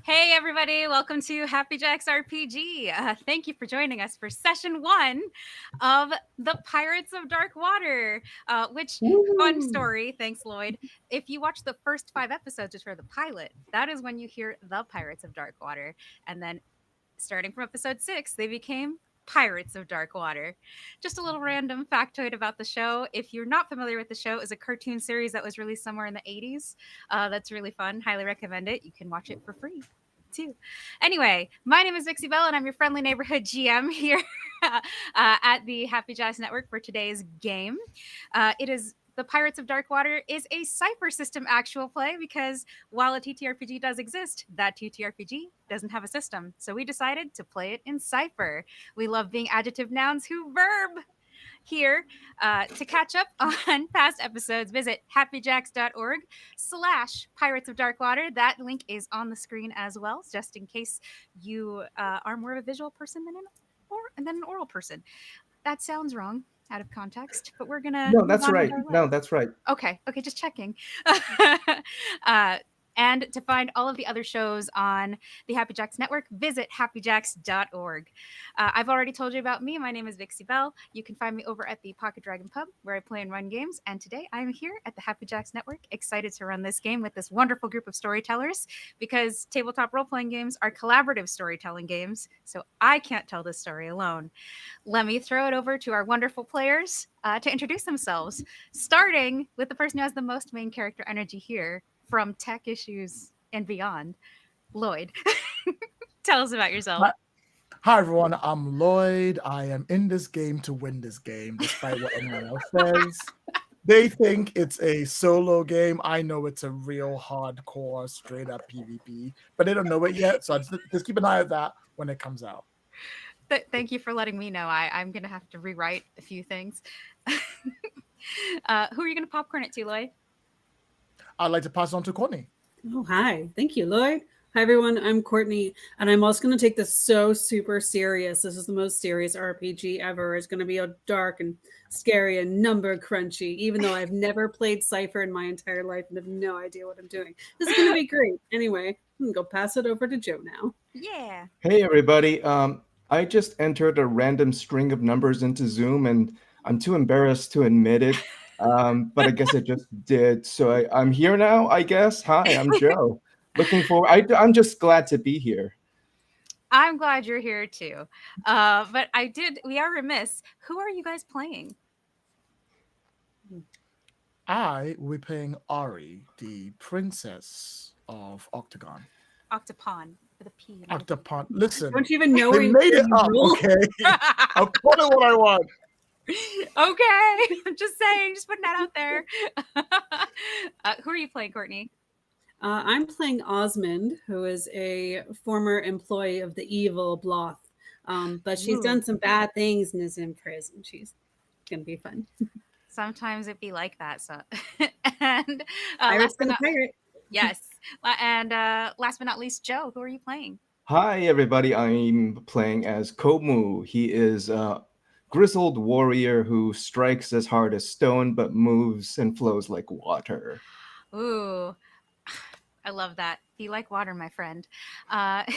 Hey everybody, welcome to Happy Jacks RPG. Thank you for joining us for session 1 of the Pirates of Dark Water, which, fun story, thanks Lloyd. If you watch the first 5 episodes, which are the pilot, that is when you hear the Pirates of Dark Water. And then starting from episode 6, they became Pirates of Dark Water. Just a little random factoid about the show. If you're not familiar with the show, it's a cartoon series that was released somewhere in the 80s. That's really fun. Highly recommend it. You can watch it for free too. Anyway, my name is Vixie Bell, and I'm your friendly neighborhood GM here at the Happy Jacks Network for today's game. It is the Pirates of Dark Water is a Cypher system actual play because while a TTRPG does exist, that TTRPG doesn't have a system. So we decided to play it in Cypher. We love being adjective nouns who verb here. To catch up on past episodes, visit happyjacks.org/Pirates of Dark Water. That link is on the screen as well, just in case you are more of a visual person than an oral person. That sounds wrong out of context, but we're gonna No, that's right. No, that's right. Okay, just checking. And to find all of the other shows on the Happy Jacks Network, visit happyjacks.org. I've already told you about me. My name is Vixie Bell. You can find me over at the Pocket Dragon Pub, where I play and run games. And today I'm here at the Happy Jacks Network, excited to run this game with this wonderful group of storytellers, because tabletop role-playing games are collaborative storytelling games, so I can't tell this story alone. Let me throw it over to our wonderful players to introduce themselves, starting with the person who has the most main character energy here from Tech Issues and Beyond, Lloyd. Tell us about yourself. Hi everyone, I'm Lloyd. I am in this game to win this game, despite what anyone else says. They think it's a solo game. I know it's a real hardcore, straight up PvP, but they don't know it yet, so just keep an eye on that when it comes out. Thank you for letting me know. I'm going to have to rewrite a few things. Who are you going to popcorn it to, Lloyd? I'd like to pass it on to Courtney. Oh, hi. Thank you, Lloyd. Hi, everyone. I'm Courtney, and I'm also going to take this so super serious. This is the most serious RPG ever. It's going to be a dark and scary and number crunchy, even though I've never played Cypher in my entire life and have no idea what I'm doing. This is going to be great. Anyway, I'm going to go pass it over to Joe now. Yeah. Hey, everybody. I just entered a random string of numbers into Zoom, and I'm too embarrassed to admit it, but I guess I just did. So I'm here now, I guess. Hi, I'm Joe. Looking forward. I'm just glad to be here. I'm glad you're here too. But we are remiss. Who are you guys playing? I will be playing Ari, the princess of Octagon. Octopon with a P. Octopon. Listen, Don't you even know they made it up, okay? I'll call it what I want. Okay, I'm just saying, just putting that out there. Who are you playing, Courtney? I'm playing Osmond, who is a former employee of the evil Bloth. But she's done some bad things and is in prison. She's going to be fun. Sometimes it be like that. So, and Pirate's gonna pirate. Yes, and last but not least, Joe. Who are you playing? Hi, everybody. I'm playing as Komu. He is a grizzled warrior who strikes as hard as stone, but moves and flows like water. Ooh, I love that. Be like water, my friend. And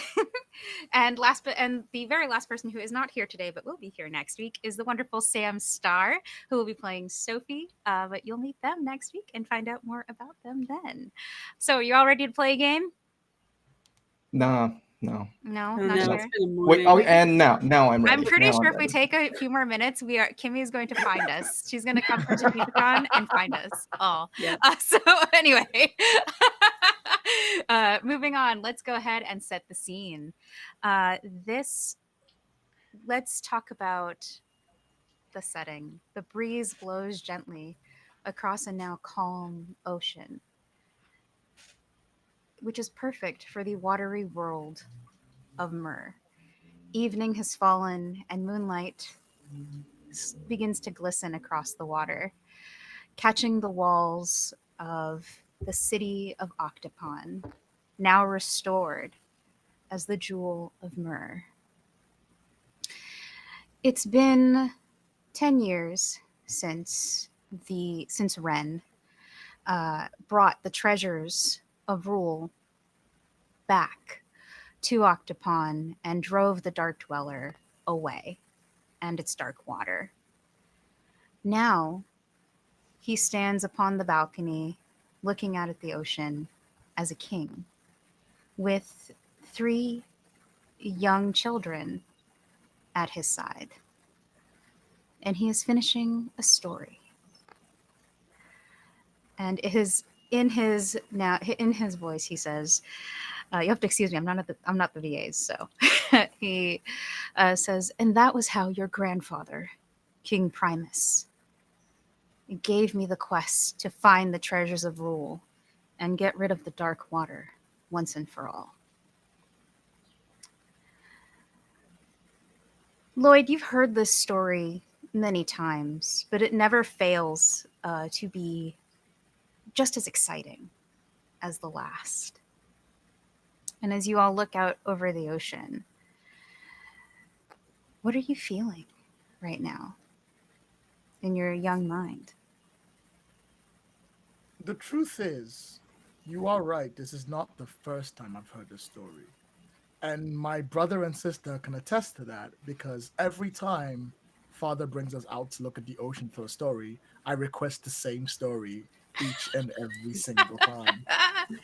the very last person who is not here today, but will be here next week, is the wonderful Sam Starr, who will be playing Sophie. But you'll meet them next week and find out more about them then. So, you all ready to play a game? No, not sure. Wait, and now I'm ready. I'm pretty sure if we take a few more minutes, Kimmy is going to find us. She's going to come from Topeka and find us all. Yeah. So anyway, moving on. Let's go ahead and set the scene. Let's talk about the setting. The breeze blows gently across a now calm ocean, which is perfect for the watery world of Myr. Evening has fallen, and moonlight begins to glisten across the water, catching the walls of the city of Octopon, now restored as the jewel of Myr. It's been 10 years since Ren brought the treasures of Rule back to Octopon and drove the Dark Dweller away and its dark water. Now, he stands upon the balcony, looking out at the ocean as a king, with 3 young children at his side. And he is finishing a story. And in his voice, he says, "You have to excuse me. I'm not the VAs." So he says, "And that was how your grandfather, King Primus, gave me the quest to find the treasures of rule and get rid of the dark water once and for all." Lloyd, you've heard this story many times, but it never fails to be just as exciting as the last. And as you all look out over the ocean, what are you feeling right now in your young mind? The truth is, you are right. This is not the first time I've heard this story. And my brother and sister can attest to that because every time father brings us out to look at the ocean for a story, I request the same story each and every single time.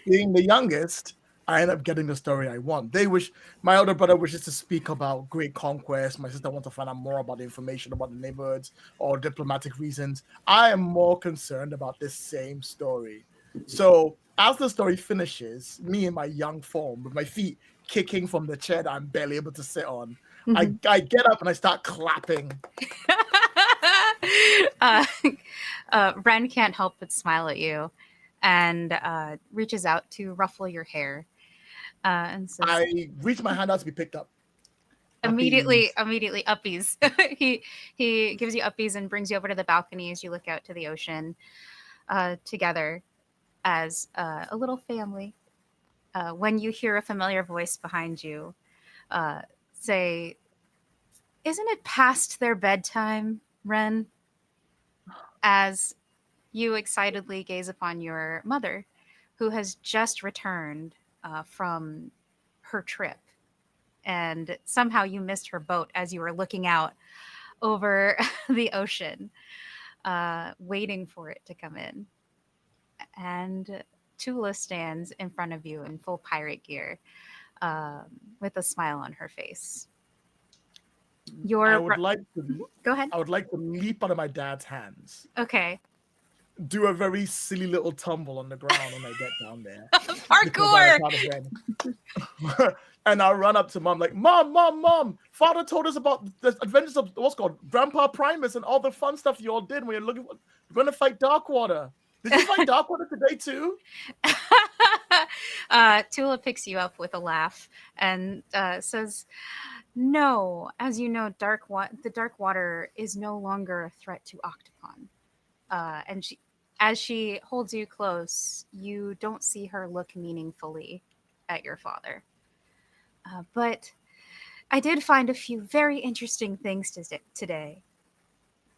Being the youngest, I end up getting the story I want. My elder brother wishes to speak about great conquest. My sister wants to find out more about the information about the neighborhoods or diplomatic reasons. I am more concerned about this same story. So as the story finishes, me in my young form, with my feet kicking from the chair that I'm barely able to sit on, I get up and I start clapping. Ren can't help but smile at you and reaches out to ruffle your hair and says, I reach my hand out to be picked up. Immediately uppies. he gives you uppies and brings you over to the balcony as you look out to the ocean together as a little family. When you hear a familiar voice behind you say, "Isn't it past their bedtime, Ren?" As you excitedly gaze upon your mother, who has just returned from her trip. And somehow you missed her boat as you were looking out over the ocean, waiting for it to come in. And Tula stands in front of you in full pirate gear with a smile on her face. Go ahead. I would like to leap out of my dad's hands. Okay. Do a very silly little tumble on the ground when I get down there. Parkour! And I'll run up to mom like, Mom, Father told us about the adventures of what's called Grandpa Primus and all the fun stuff you all did when you're going to fight Darkwater. Did you fight Darkwater today too? Tula picks you up with a laugh and says, "No, as you know, the dark water is no longer a threat to Octopon." And as she holds you close, you don't see her look meaningfully at your father. But I did find a few very interesting things today.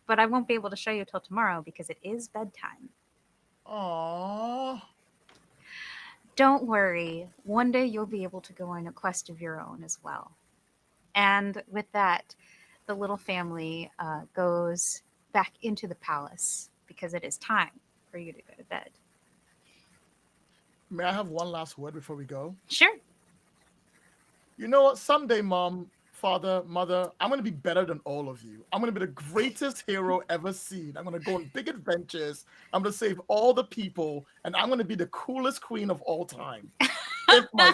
But I won't be able to show you till tomorrow because it is bedtime. Aww. Don't worry. One day you'll be able to go on a quest of your own as well. And with that, the little family goes back into the palace because it is time for you to go to bed. May I have one last word before we go? Sure. You know what? Someday, Mom, Father, Mother, I'm going to be better than all of you. I'm going to be the greatest hero ever seen. I'm going to go on big adventures. I'm going to save all the people, and I'm going to be the coolest queen of all time. If my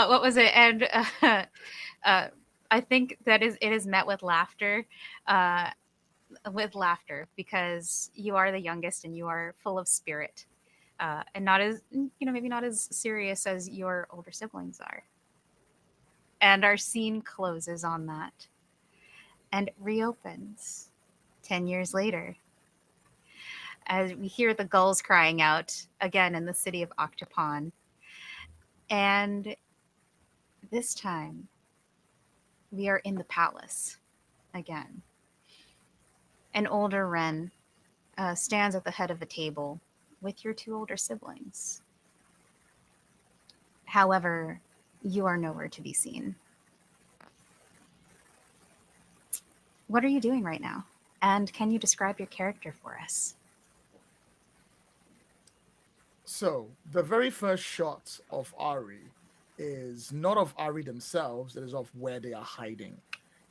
what was it? And I think that it is met with laughter. Because you are the youngest and you are full of spirit, and not as maybe not as serious as your older siblings are. And our scene closes on that and reopens 10 years later as we hear the gulls crying out again in the city of Octopon. And this time we are in the palace again. An older Ren stands at the head of the table with your 2 older siblings. However, you are nowhere to be seen. What are you doing right now? And can you describe your character for us? So the very first shot of Ari is not of Ari themselves, it is of where they are hiding.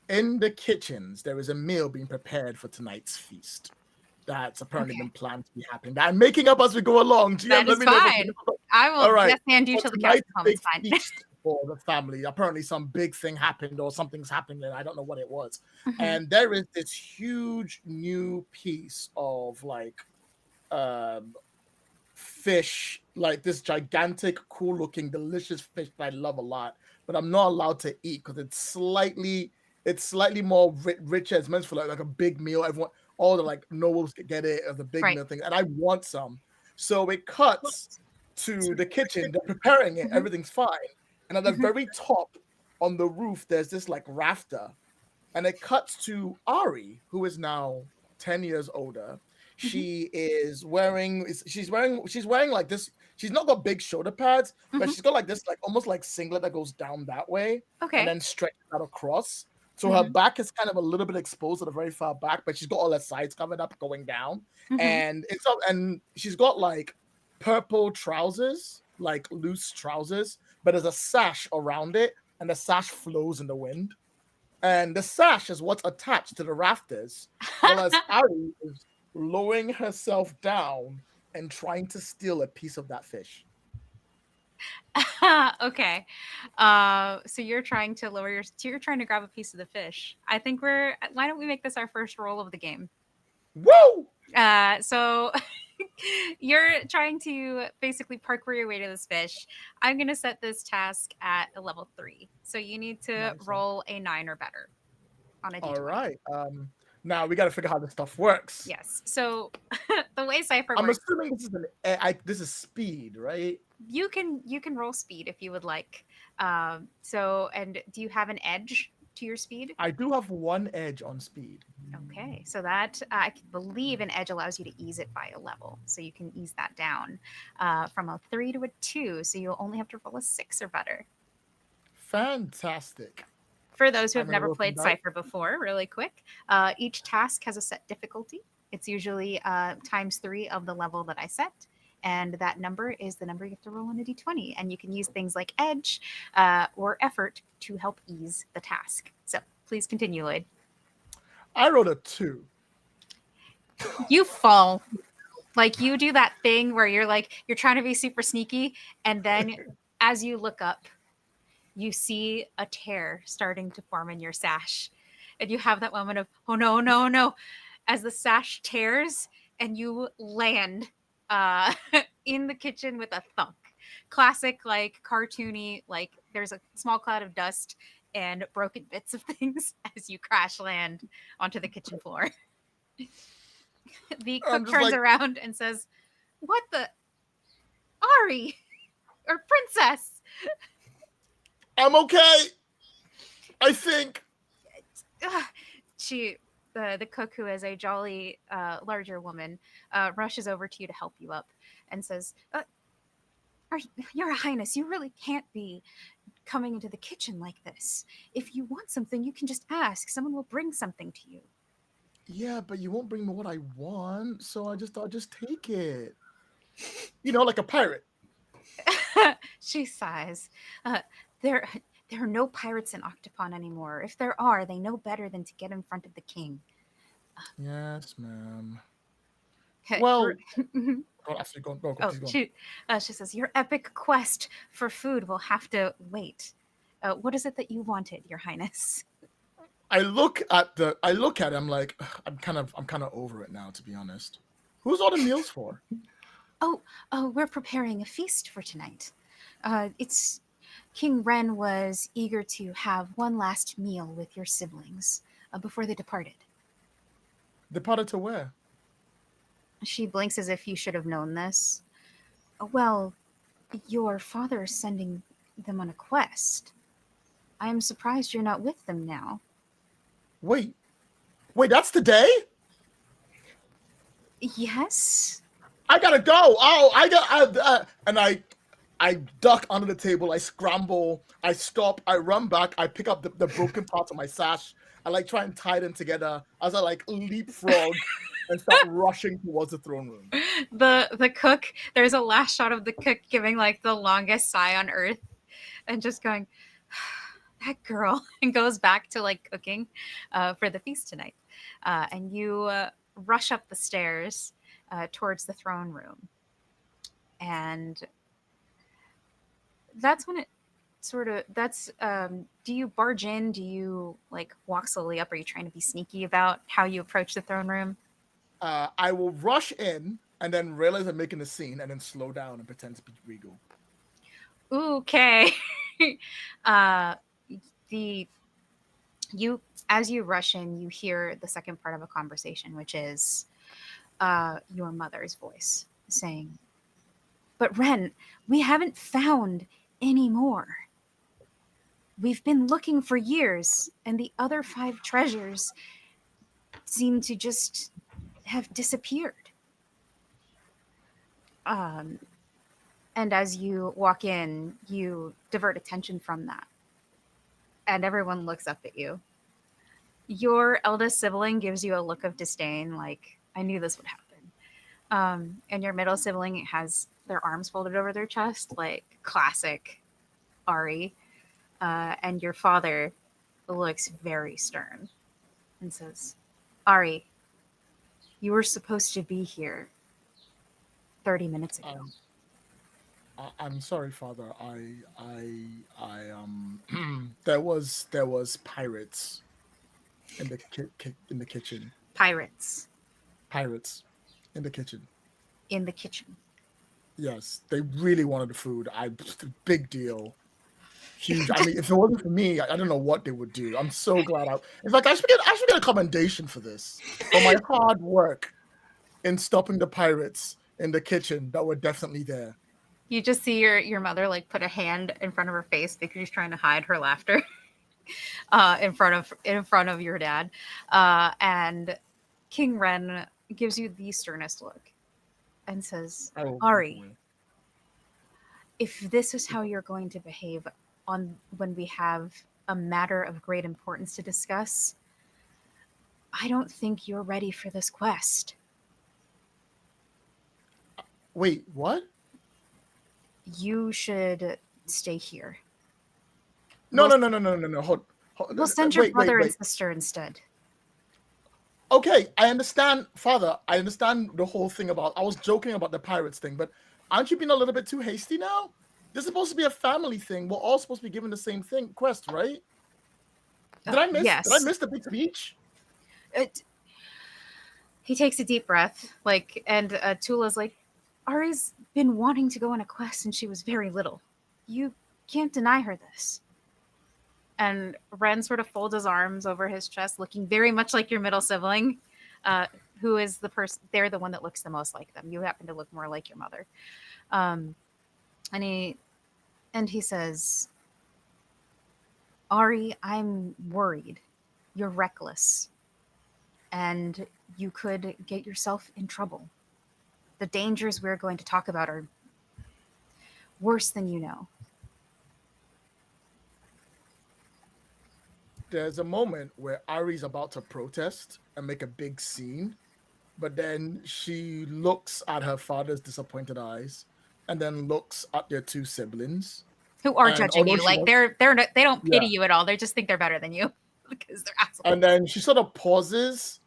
In the kitchens, there is a meal being prepared for tonight's feast. That's apparently been planned to be happening. I'm making up as we go along. GM, That let is me know. fine. I will All right. just hand you For till the cows tonight's come. big It's fine. feast for the family. Apparently, some big thing happened or something's happening, and I don't know what it was. And there is this huge new piece of like fish, like this gigantic, cool looking, delicious fish that I love a lot, but I'm not allowed to eat because it's slightly more richer. It's meant for like a big meal. Everyone, all the like nobles get it as a big Right. meal thing, and I want some. So it cuts to the kitchen. They're preparing it. Everything's fine, and at the very top on the roof, there's this like rafter, and it cuts to Ari, who is now 10 years older. She is wearing she's wearing like this. She's not got big shoulder pads, but she's got like this like almost like singlet that goes down that way Okay. and then stretches out across. So her back is kind of a little bit exposed at the very far back, but she's got all her sides covered up going down. And it's up, and she's got like purple trousers, like loose trousers, but there's a sash around it, and the sash flows in the wind. And the sash is what's attached to the rafters, while as Ari is lowering herself down and trying to steal a piece of that fish. Okay. So you're trying to you're trying to grab a piece of the fish. I think why don't we make this our first roll of the game? Woo! So you're trying to basically parkour your way to this fish. I'm going to set this task at a level 3. So you need to roll a 9 or better on a d20. All right. Now we got to figure out how this stuff works. Yes. So the way Cypher I'm works, assuming this is speed, right? you can roll speed if you would like. And do you have an edge to your speed? I do have 1 edge on speed. Okay, so that I believe an edge allows you to ease it by a level, so you can ease that down from a 3 to a 2. So you'll only have to roll a 6 or better. Fantastic. For those who have never played Cypher before, really quick, each task has a set difficulty. It's usually times 3 of the level that I set. And that number is the number you have to roll on a d20. And you can use things like edge or effort to help ease the task. So please continue, Lloyd. I rolled a 2. You fall. Like you do that thing where you're trying to be super sneaky. And then as you look up, you see a tear starting to form in your sash. And you have that moment of, oh no, no, no, as the sash tears and you land in the kitchen with a thunk. Classic, like cartoony, like there's a small cloud of dust and broken bits of things as you crash land onto the kitchen floor. The cook turns around and says, "What the? Ari, or princess?" I'm okay. I think. The cook, who is a jolly, larger woman, rushes over to you to help you up and says, Your Highness, you really can't be coming into the kitchen like this. If you want something, you can just ask. Someone will bring something to you. Yeah, but you won't bring me what I want, so I'll just take it. You know, like a pirate. She sighs. There are no pirates in Octopon anymore. If there are, they know better than to get in front of the king. Yes, ma'am. Well, she says, your epic quest for food will have to wait. What is it that you wanted, Your Highness? I look at it. I'm like, I'm kind of over it now, to be honest. Who's all the meals for? Oh, we're preparing a feast for tonight. It's King Ren was eager to have one last meal with your siblings before they departed. Departed to where? She blinks as if you should have known this. Well, your father is sending them on a quest. I am surprised you're not with them now. Wait, that's the day? Yes. I gotta go. Oh, and I I duck under the table, I scramble, I stop, I run back, I pick up the broken parts of my sash, I like try and tie them together as I like leapfrog and start rushing towards the throne room. The cook, there's a last shot of the cook giving like the longest sigh on earth and just going, that girl, and goes back to like cooking for the feast tonight. And you rush up the stairs towards the throne room. And that's when it sort of, do you barge in? Do you like walk slowly up? Are you trying to be sneaky about how you approach the throne room? I will rush in and then realize I'm making a scene and then slow down and pretend to be regal. Okay. The you as you rush in, you hear the second part of a conversation, which is your mother's voice saying, "But Ren, we haven't found any more. We've been looking for years, and the other 5 treasures seem to just have disappeared." And as you walk in, you divert attention from that, and everyone looks up at you. Your eldest sibling gives you a look of disdain, like, I knew this would happen. And your middle sibling has their arms folded over their chest, like classic Ari. And your father looks very stern and says, "Ari, you were supposed to be here 30 minutes ago." I'm sorry, Father. There was pirates in the kitchen. Pirates Pirates in the kitchen. in the kitchen. Yes, they really wanted the food. Big deal. Huge. I mean, if it wasn't for me, I don't know what they would do. I'm so glad in fact, I should get a commendation for this, for my hard work in stopping the pirates in the kitchen that were definitely there. You just see your mother like put a hand in front of her face because she's trying to hide her laughter in front of your dad. And King Ren gives you the sternest look and says, "Ari, if this is how you're going to behave when we have a matter of great importance to discuss, I don't think you're ready for this quest." Wait, what? You should stay here. No. Hold, We'll send your wait, brother wait. and sister instead. Okay, I understand, Father. I understand the whole thing I was joking about the pirates thing, but aren't you being a little bit too hasty now? This is supposed to be a family thing. We're all supposed to be given the same quest, right? Did I miss the big speech? He takes a deep breath, and Tula's like, "Ari's been wanting to go on a quest since she was very little. You can't deny her this." And Ren sort of folds his arms over his chest, looking very much like your middle sibling, who is the person. They're the one that looks the most like them. You happen to look more like your mother. And he says, "Ari, I'm worried. You're reckless, and you could get yourself in trouble. The dangers we're going to talk about are worse than you know." There's a moment where Ari's about to protest and make a big scene, but then she looks at her father's disappointed eyes and then looks at their 2 siblings. Who are judging you. Like they don't pity you at all. They just think they're better than you because they're assholes. And then she sort of pauses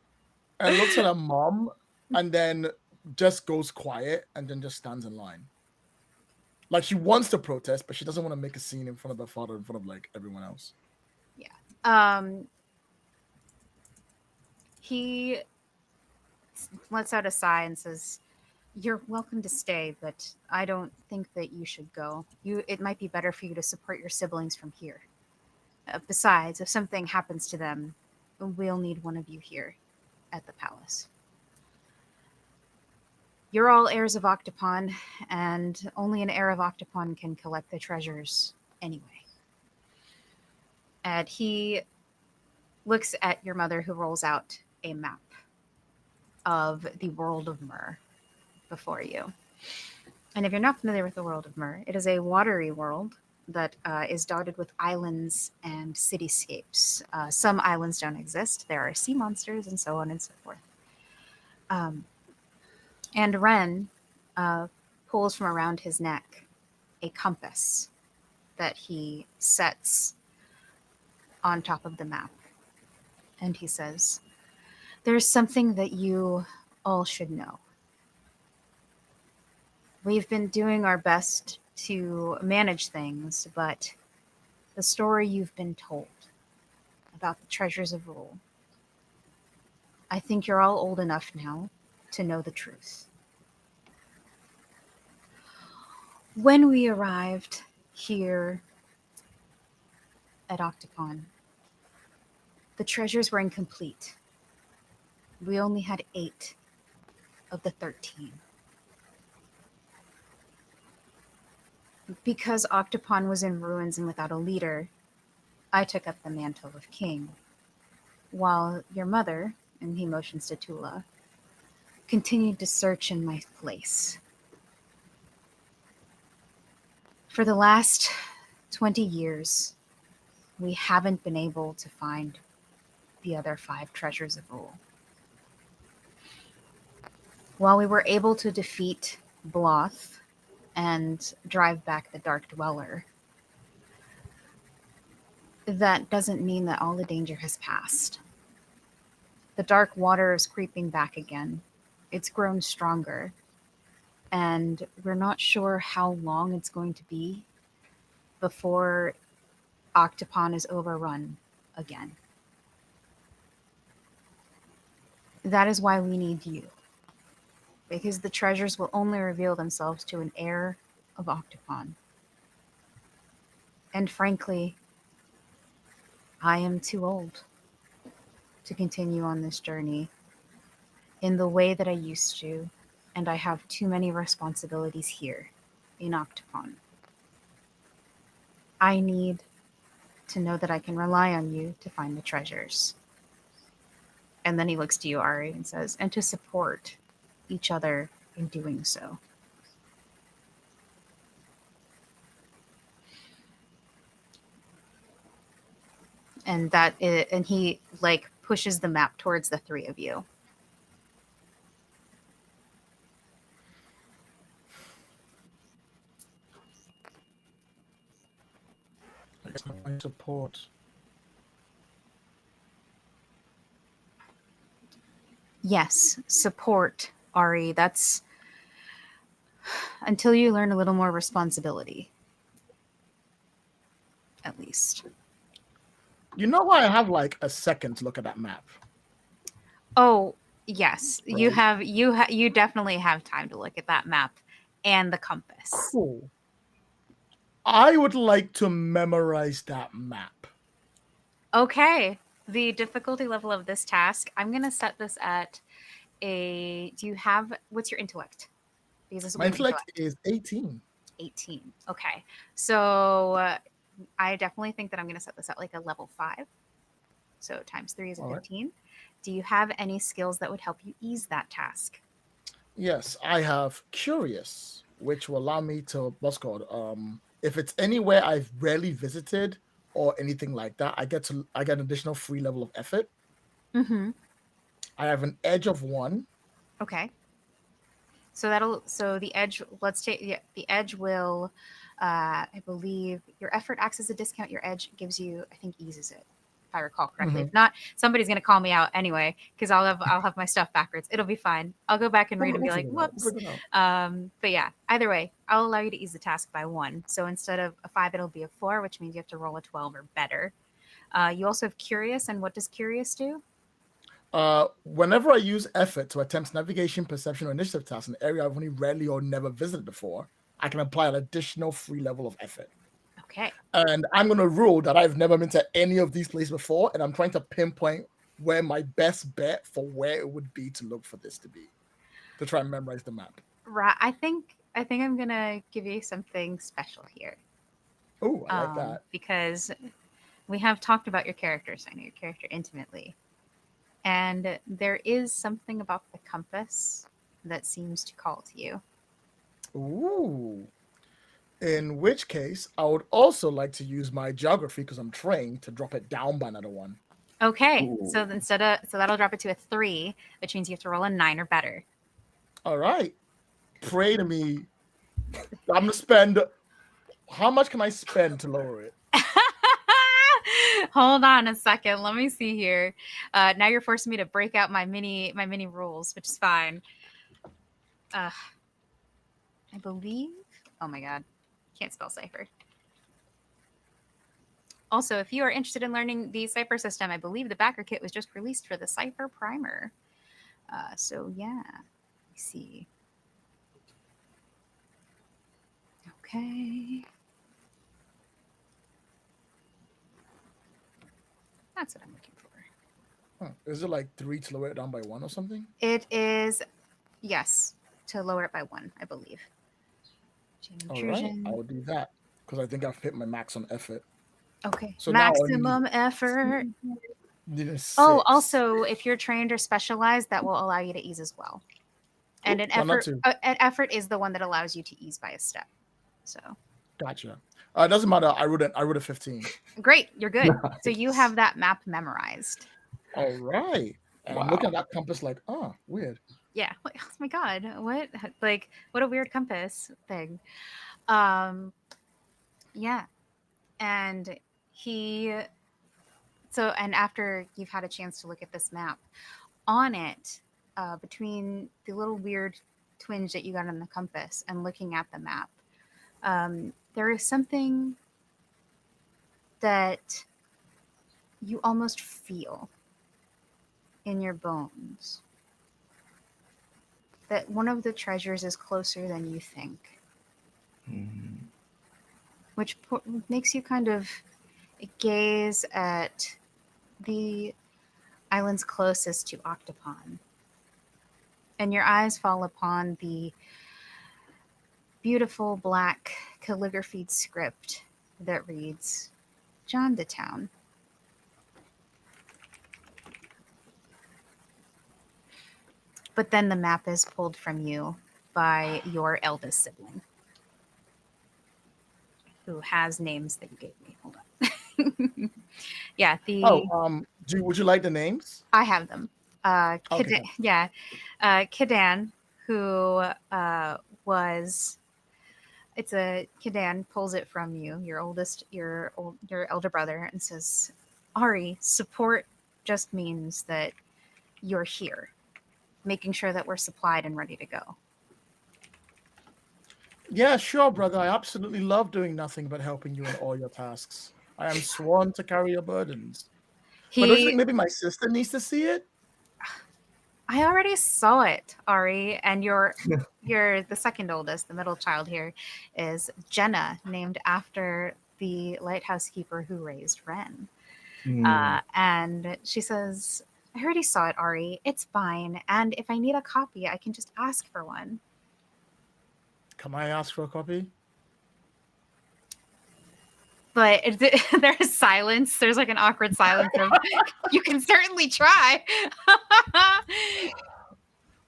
and looks at her mom and then just goes quiet and then just stands in line. Like she wants to protest, but she doesn't want to make a scene in front of her father, in front of like everyone else. Yeah. He lets out a sigh and says, "You're welcome to stay, but I don't think that you should go. It might be better for you to support your siblings from here. Besides, if something happens to them, we'll need one of you here at the palace. You're all heirs of Octopon, and only an heir of Octopon can collect the treasures anyway." And he looks at your mother, who rolls out a map of the world of Myr before you. And if you're not familiar with the world of Myr, it is a watery world that is dotted with islands and cityscapes. Some islands don't exist. There are sea monsters and so on and so forth. Um, and Ren pulls from around his neck a compass that he sets on top of the map. And he says, "There's something that you all should know. We've been doing our best to manage things, but the story you've been told about the treasures of rule, I think you're all old enough now to know the truth. When we arrived here at Octopon, the treasures were incomplete. We only had 8 of the 13. Because Octopon was in ruins and without a leader, I took up the mantle of king, while your mother," and he motions to Tula, "continued to search in my place. For the last 20 years, we haven't been able to find the other 5 treasures of rule. While we were able to defeat Bloth and drive back the Dark Dweller, that doesn't mean that all the danger has passed. The dark water is creeping back again. It's grown stronger, and we're not sure how long it's going to be before Octopon is overrun again. That is why we need you, because the treasures will only reveal themselves to an heir of Octopon. And frankly, I am too old to continue on this journey in the way that I used to, and I have too many responsibilities here in Octopon. I need to know that I can rely on you to find the treasures." And then he looks to you, Ari, and says, "And to support each other in doing so." And and he like pushes the map towards the 3 of you. I guess my support. Yes, support, Ari. That's until you learn a little more responsibility, at least. You know why I have like a second to look at that map? Oh, yes. Right. You definitely have time to look at that map and the compass. Cool. I would like to memorize that map. Okay. The difficulty level of this task, I'm going to set this at what's your intellect? Because this will My be an intellect is 18. 18. Okay. So I definitely think that I'm going to set this at like a level 5. So times 3 is a All right. 15. Do you have any skills that would help you ease that task? Yes, I have curious, which will allow me to what's called if it's anywhere I've rarely visited or anything like that, I get an additional free level of effort. Mm-hmm. I have an edge of 1. Okay. So the edge, let's take, yeah, the edge will, I believe your effort acts as a discount. Your edge gives you, I think, eases it, if I recall correctly. Mhm. If not, somebody's going to call me out anyway, because I'll have my stuff backwards. It'll be fine. I'll go back and read and be We'll like, figure it out. whoops. We'll figure it out. But yeah, either way, I'll allow you to ease the task by 1. So instead of a 5, it'll be a 4, which means you have to roll a 12 or better. You also have curious, and what does curious do? Whenever I use effort to attempt navigation, perception, or initiative tasks in an area I've only rarely or never visited before, I can apply an additional free level of effort. Okay. And I'm going to rule that I've never been to any of these places before, and I'm trying to pinpoint where my best bet for where it would be to look for this to be, to try and memorize the map. Right. I think I'm gonna give you something special here. Oh, I like that. Because we have talked about your characters. I know your character intimately. And there is something about the compass that seems to call to you. Ooh. In which case, I would also like to use my geography because I'm trained to drop it down by another one. Okay, Ooh. so that'll drop it to a 3, which means you have to roll a 9 or better. All right. Pray to me. I'm gonna spend. How much can I spend to lower it? Hold on a second. Let me see here. Now you're forcing me to break out my mini rules, which is fine. I believe. Oh my god, can't spell Cypher. Also, if you are interested in learning the Cypher system, I believe the backer kit was just released for the Cypher primer. So yeah, let's see. Okay. That's what I'm looking for. Is it like 3 to lower it down by 1 or something? It is, yes, to lower it by 1, I believe. All right, I'll do that because I think I've hit my max on effort. Okay. So Maximum effort. Oh, also, if you're trained or specialized, that will allow you to ease as well. And an effort is the one that allows you to ease by a step. So. Gotcha. It doesn't matter. I wrote a 15. Great, you're good. Nice. So you have that map memorized. All right. And I'm looking at that compass like, oh, weird. Yeah. Oh my god. What? Like, what a weird compass thing. Yeah. And and after you've had a chance to look at this map, on it, between the little weird twinge that you got on the compass and looking at the map, there is something that you almost feel in your bones. That one of the treasures is closer than you think. Which makes you kind of gaze at the islands closest to Octopon. And your eyes fall upon the beautiful black calligraphied script that reads, John to Town. But then the map is pulled from you by your eldest sibling, who has names that you gave me. Hold on. Yeah. Would you like the names? I have them. Okay. Yeah. Kidan, who was. It's a Kidan pulls it from you, your elder brother, and says, Ari, support just means that you're here, making sure that we're supplied and ready to go. Yeah, sure, brother. I absolutely love doing nothing but helping you in all your tasks. I am sworn to carry your burdens. But don't you think maybe my sister needs to see it? I already saw it, Ari, and you're the second oldest. The middle child here is Jenna, named after the lighthouse keeper who raised Ren. And she says, I already saw it, Ari. It's fine. And if I need a copy, I can just ask for one. Can I ask for a copy? But there's silence. There's like an awkward silence of, you can certainly try.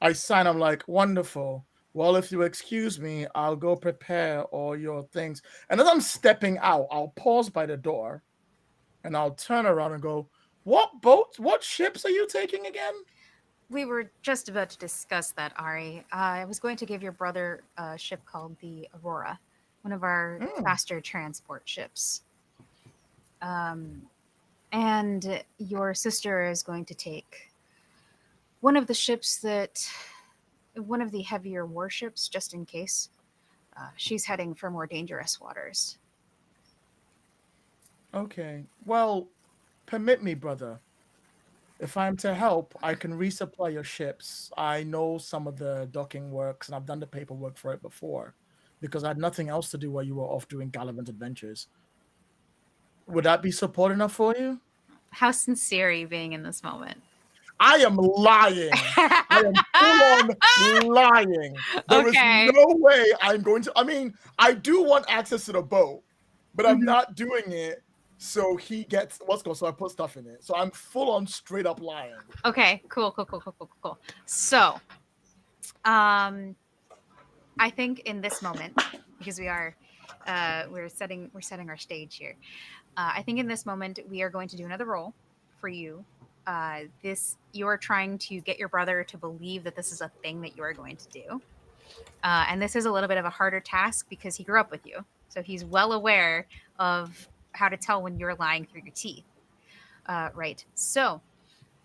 I sign. I'm like, wonderful. Well, if you excuse me, I'll go prepare all your things. And as I'm stepping out, I'll pause by the door and I'll turn around and go, what ships are you taking again? We were just about to discuss that, Ari. I was going to give your brother a ship called the Aurora, one of our faster transport ships. And your sister is going to take one of the heavier warships, just in case. She's heading for more dangerous waters. Okay. Well, permit me, brother. If I'm to help, I can resupply your ships. I know some of the docking works, and I've done the paperwork for it before, because I had nothing else to do while you were off doing Gallivant adventures. Would that be support enough for you? How sincere are you being in this moment? I am lying. I am full on lying. There is no way I'm going to. I mean, I do want access to the boat, but I'm not doing it. So he gets so I put stuff in it. So I'm full on straight up lying. Okay, cool. So, I I think in this moment, because we're setting our stage here. I think in this moment we are going to do another roll for you. This you are trying to get your brother to believe that this is a thing that you are going to do, and this is a little bit of a harder task because he grew up with you, so he's well aware of how to tell when you're lying through your teeth. Right. So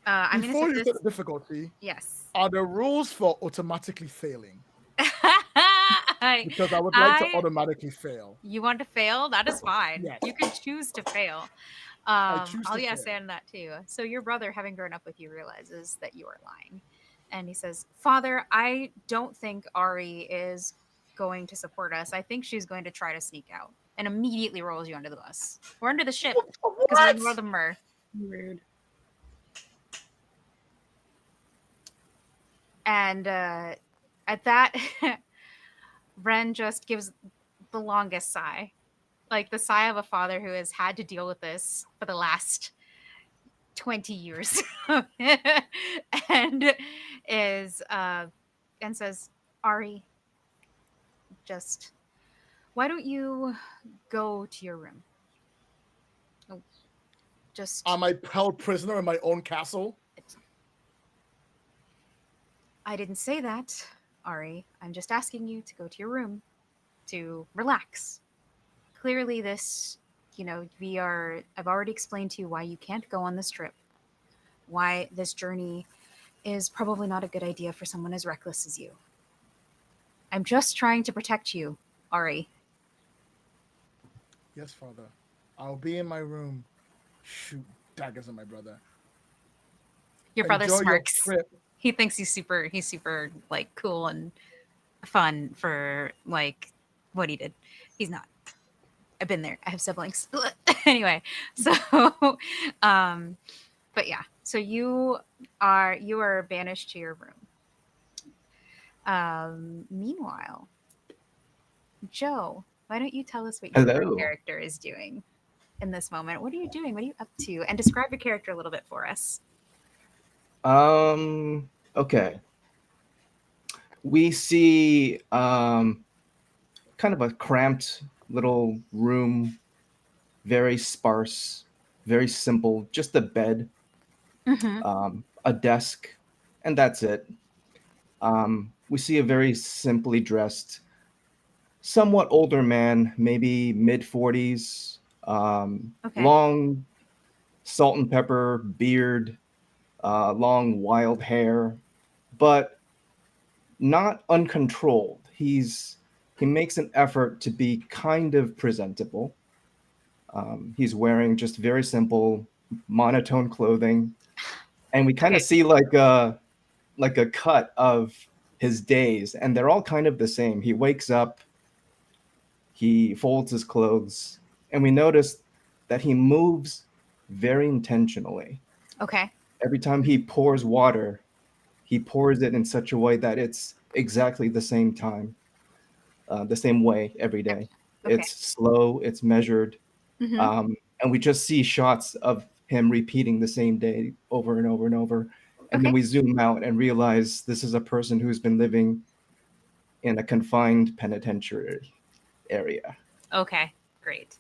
I'm going to Before set you this. set the difficulty, Yes. are there rules for automatically failing? Because I would like to I automatically fail. You want to fail? That is fine. Yes. You can choose to fail. I choose I'll to yes fail. and that too. So your brother, having grown up with you, realizes that you are lying, and he says, "Father, I don't think Ari is going to support us. I think she's going to try to sneak out." And immediately rolls you under the bus or under the ship because we're in What? Rothamur. Rude. And at that, Ren just gives the longest sigh, like the sigh of a father who has had to deal with this for the last 20 years and is and says, Ari, just why don't you go to your room? Oh, just Am I held prisoner in my own castle? I didn't say that, Ari. I'm just asking you to go to your room to relax. Clearly this, I've already explained to you why you can't go on this trip. Why this journey is probably not a good idea for someone as reckless as you. I'm just trying to protect you, Ari. Yes, father. I'll be in my room. Shoot daggers at my brother. Your brother Enjoy your smirks. trip. He thinks he's super like cool and fun for like what he did. He's not. I've been there. I have siblings. Anyway, so but yeah. So you are banished to your room. Meanwhile, Joe, why don't you tell us what your Hello. character is doing in this moment? What are you doing? What are you up to? And describe your character a little bit for us. Okay. We see kind of a cramped little room, very sparse, very simple, just a bed, a desk, and that's it. We see a very simply dressed, somewhat older man, maybe mid 40s, Okay. long salt and pepper beard, long wild hair, but not uncontrolled. He makes an effort to be kind of presentable. He's wearing just very simple, monotone clothing, and we kind of Okay. see like a cut of his days, and they're all kind of the same. He wakes up, he folds his clothes, and we notice that he moves very intentionally. Okay. Every time he pours water, he pours it in such a way that it's exactly the same time, the same way every day. Okay. It's slow, it's measured, and we just see shots of him repeating the same day over and over and over. And then we zoom out and realize this is a person who's been living in a confined penitentiary area. Okay, great.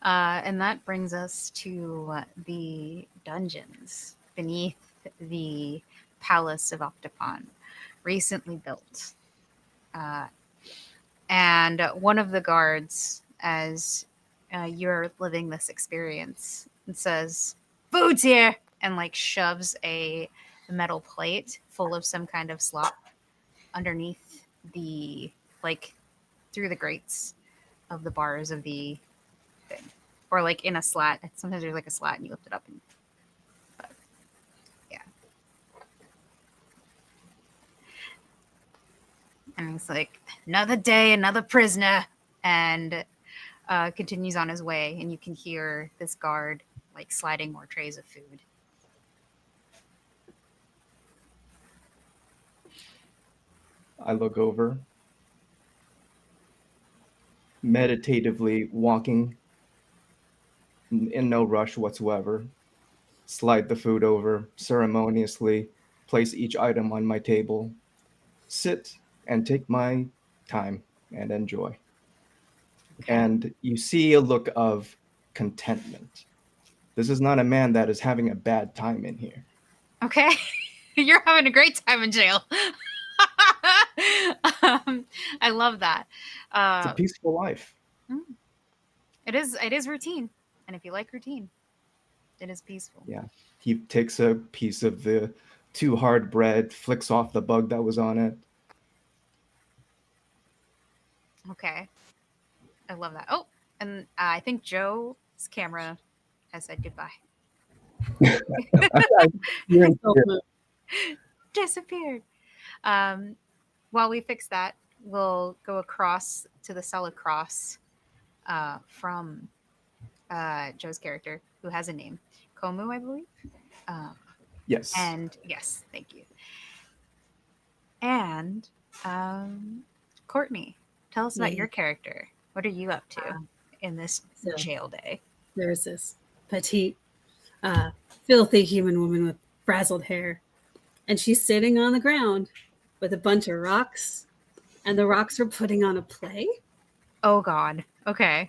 And that brings us to the dungeons beneath the Palace of Octopon, recently built. And one of the guards, as you're living this experience, says, "Food's here!" and like shoves a metal plate full of some kind of slop underneath the, like, through the grates of the bars of the thing, or like in a slat. Sometimes there's like a slat and you lift it up and yeah. And he's like, "Another day, another prisoner," and continues on his way. And you can hear this guard like sliding more trays of food. I look over, meditatively walking in no rush whatsoever, slide the food over, ceremoniously place each item on my table, sit and take my time and enjoy. Okay. And you see a look of contentment. This is not a man that is having a bad time in here. Okay. You're having a great time in jail. I love that. It's a peaceful life. It is routine. And if you like routine, it is peaceful. Yeah. He takes a piece of the too hard bread, flicks off the bug that was on it. Okay. I love that. Oh, and I think Joe's camera has said goodbye. Disappeared. While we fix that, we'll go across to the cell across from Joe's character, who has a name, Komu, I believe. Yes. And yes, thank you. And Courtney, tell us about Yeah. your character. What are you up to in this so- jail day? There's this petite, filthy human woman with frazzled hair, and she's sitting on the ground with a bunch of rocks, and the rocks are putting on a play. Oh God. Okay.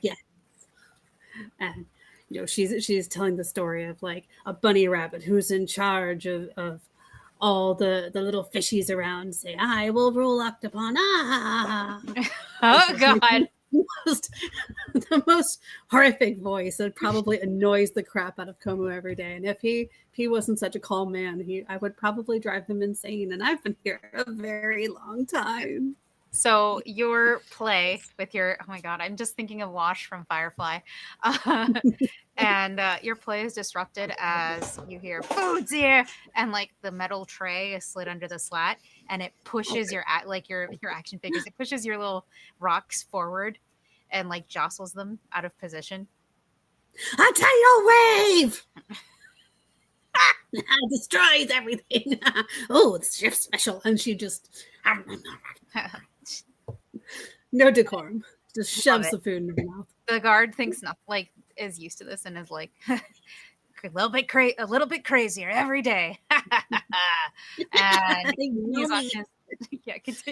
And she's telling the story of like a bunny rabbit who's in charge of all the little fishies around. Say, I will rule Octopon. Oh God. The most horrific voice that probably annoys the crap out of Komu every day. And if he wasn't such a calm man, I would probably drive him insane. And I've been here a very long time. So your play with your, oh my God, I'm just thinking of Wash from Firefly. And your play is disrupted as you hear food's here, and like the metal tray is slid under the slat, and it pushes your action figures. It pushes your little rocks forward, and like jostles them out of position. A tidal wave destroys everything. Oh, it's shift special, and she just no decorum, just shoves the food in her mouth. The guard thinks not like is used to this and is like a little bit crazier every day. And he's on his,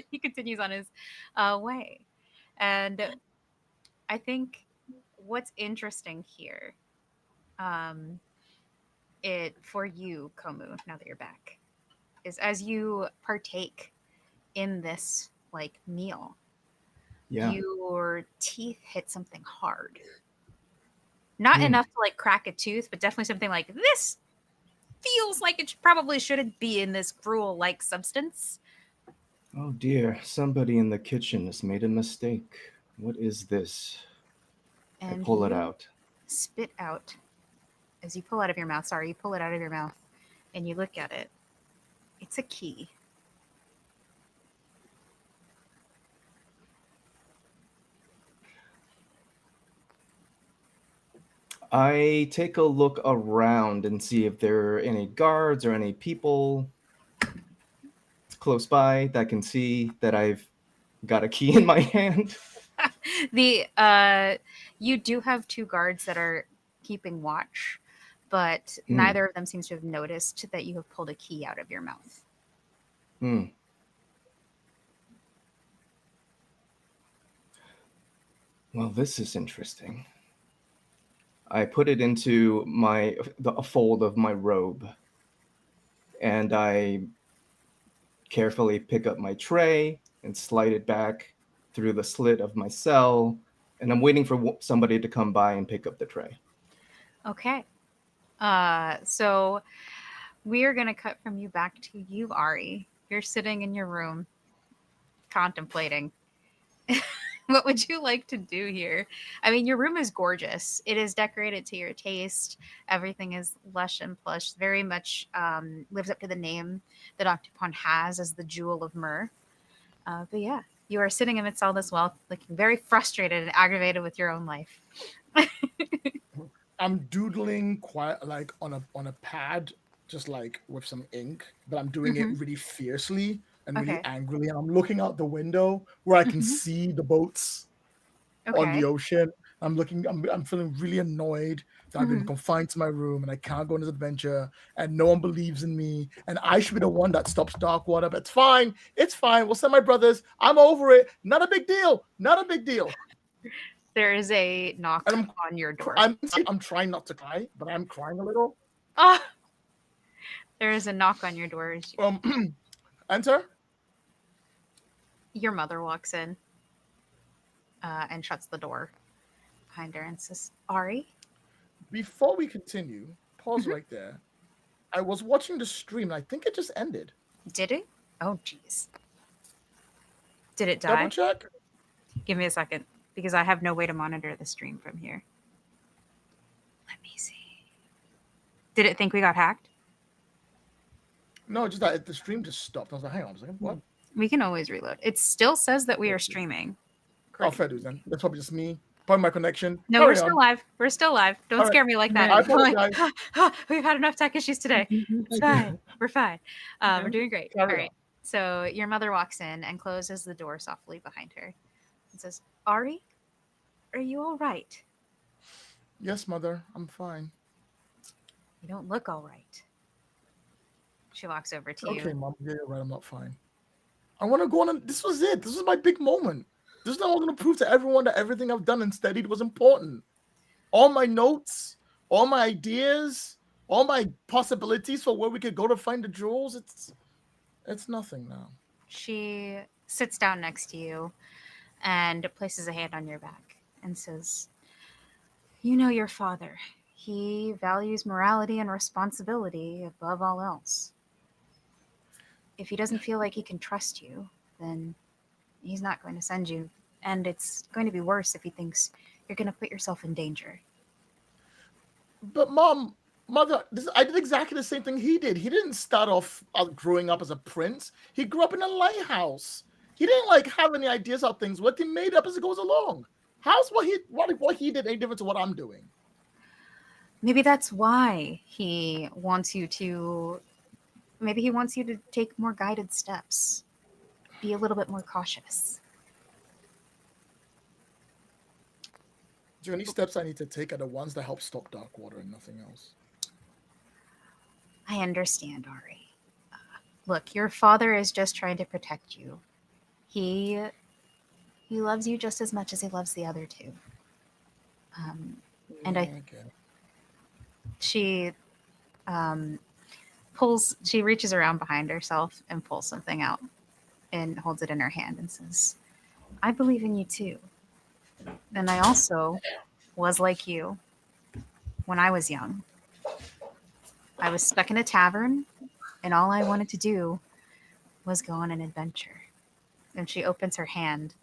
he continues on his way. And I think what's interesting here, it for you, Komu, now that you're back, is as you partake in this like meal, your teeth hit something hard. Not enough to like crack a tooth, but definitely something like this feels like it probably shouldn't be in this gruel-like substance. Oh dear, somebody in the kitchen has made a mistake. What is this? And I pull it out. Spit out. As you pull out of your mouth, you pull it out of your mouth and you look at it. It's a key. I take a look around and see if there are any guards or any people close by that can see that I've got a key in my hand. You do have two guards that are keeping watch, but neither of them seems to have noticed that you have pulled a key out of your mouth. Well, this is interesting. I put it into a fold of my robe, and I carefully pick up my tray and slide it back through the slit of my cell, and I'm waiting for somebody to come by and pick up the tray. Okay. So we are going to cut from you back to you, Ari. You're sitting in your room contemplating. What would you like to do here? I mean, your room is gorgeous. It is decorated to your taste. Everything is lush and plush. Very much lives up to the name that Octopon has as the Jewel of Myrrh. But yeah, you are sitting amidst all this wealth, looking very frustrated and aggravated with your own life. I'm doodling quite like on a pad, just like with some ink, but I'm doing it really fiercely and really angrily. And I'm looking out the window where I can see the boats on the ocean. I'm feeling really annoyed that I've been confined to my room and I can't go on this adventure and no one believes in me. And I should be the one that stops Darkwater, but it's fine. It's fine. We'll send my brothers. I'm over it. Not a big deal. Not a big deal. There is a knock And on your door. I'm trying not to cry, but I'm crying a little. Ah, there is a knock on your door. Enter. Your mother walks in and shuts the door behind her and says, Ari? Before we continue, pause right there. I was watching the stream and I think it just ended. Did it? Oh, jeez. Did it die? Double check. Give me a second, because I have no way to monitor the stream from here. Let me see. Did it think we got hacked? No, just that the stream just stopped. I was like, hang on a second. What? We can always reload. It still says that we are streaming. Oh, fair dues then. That's probably just me. Probably my connection. No, Carry we're still on. live. We're still live. Don't All scare me like that. I I'm like, apologize. we've had enough tech issues today. It's fine. We're fine. We're doing great. All Carry right. So your mother walks in and closes the door softly behind her and says, Ari, are you all right? Yes, mother. I'm fine. You don't look all right. She walks over to you. Okay, mom. Yeah, you're right. I'm not fine. I want to go on. This was it. This was my big moment. This is how I was going to prove to everyone that everything I've done and studied was important. All my notes, all my ideas, all my possibilities for where we could go to find the jewels. It's nothing now. She sits down next to you and places a hand on your back and says, you know your father. He values morality and responsibility above all else. If he doesn't feel like he can trust you, then he's not going to send you. And it's going to be worse if he thinks you're going to put yourself in danger. But mother, I did exactly the same thing he did. He didn't start off growing up as a prince. He grew up in a lighthouse. He didn't have any ideas how things work. He made up as it goes along. How's what he did any different to what I'm doing? Maybe that's why he wants you to take more guided steps. Be a little bit more cautious. Do any steps I need to take are the ones that help stop Darkwater and nothing else? I understand, Ari. Look, your father is just trying to protect you. He loves you just as much as he loves the other two. She reaches around behind herself and pulls something out and holds it in her hand and says, I believe in you too. And I also was like you when I was young. I was stuck in a tavern and all I wanted to do was go on an adventure. And she opens her hand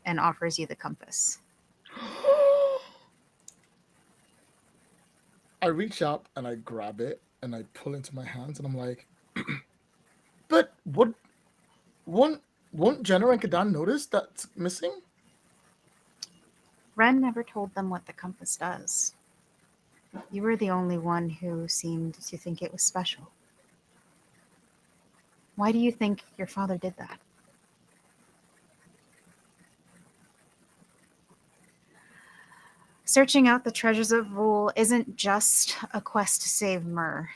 and offers you the compass. I reach up and I grab it and I pull into my hands and I'm like, but won't Jenna and Kadan notice that's missing? Ren never told them what the compass does. You were the only one who seemed to think it was special. Why do you think your father did that? Searching out the treasures of Rule isn't just a quest to save Myr.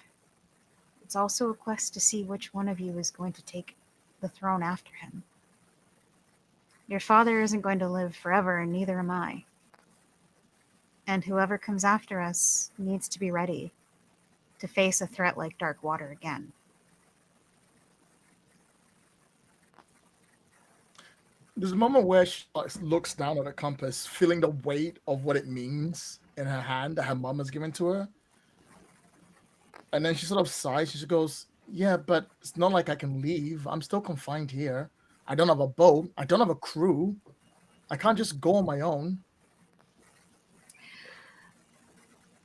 It's also a quest to see which one of you is going to take the throne after him. Your father isn't going to live forever, and neither am I. And whoever comes after us needs to be ready to face a threat like Darkwater again. There's a moment where she looks down at the compass, feeling the weight of what it means in her hand that her mom has given to her. And then she sort of sighs. She goes, yeah, but it's not like I can leave. I'm still confined here. I don't have a boat. I don't have a crew. I can't just go on my own.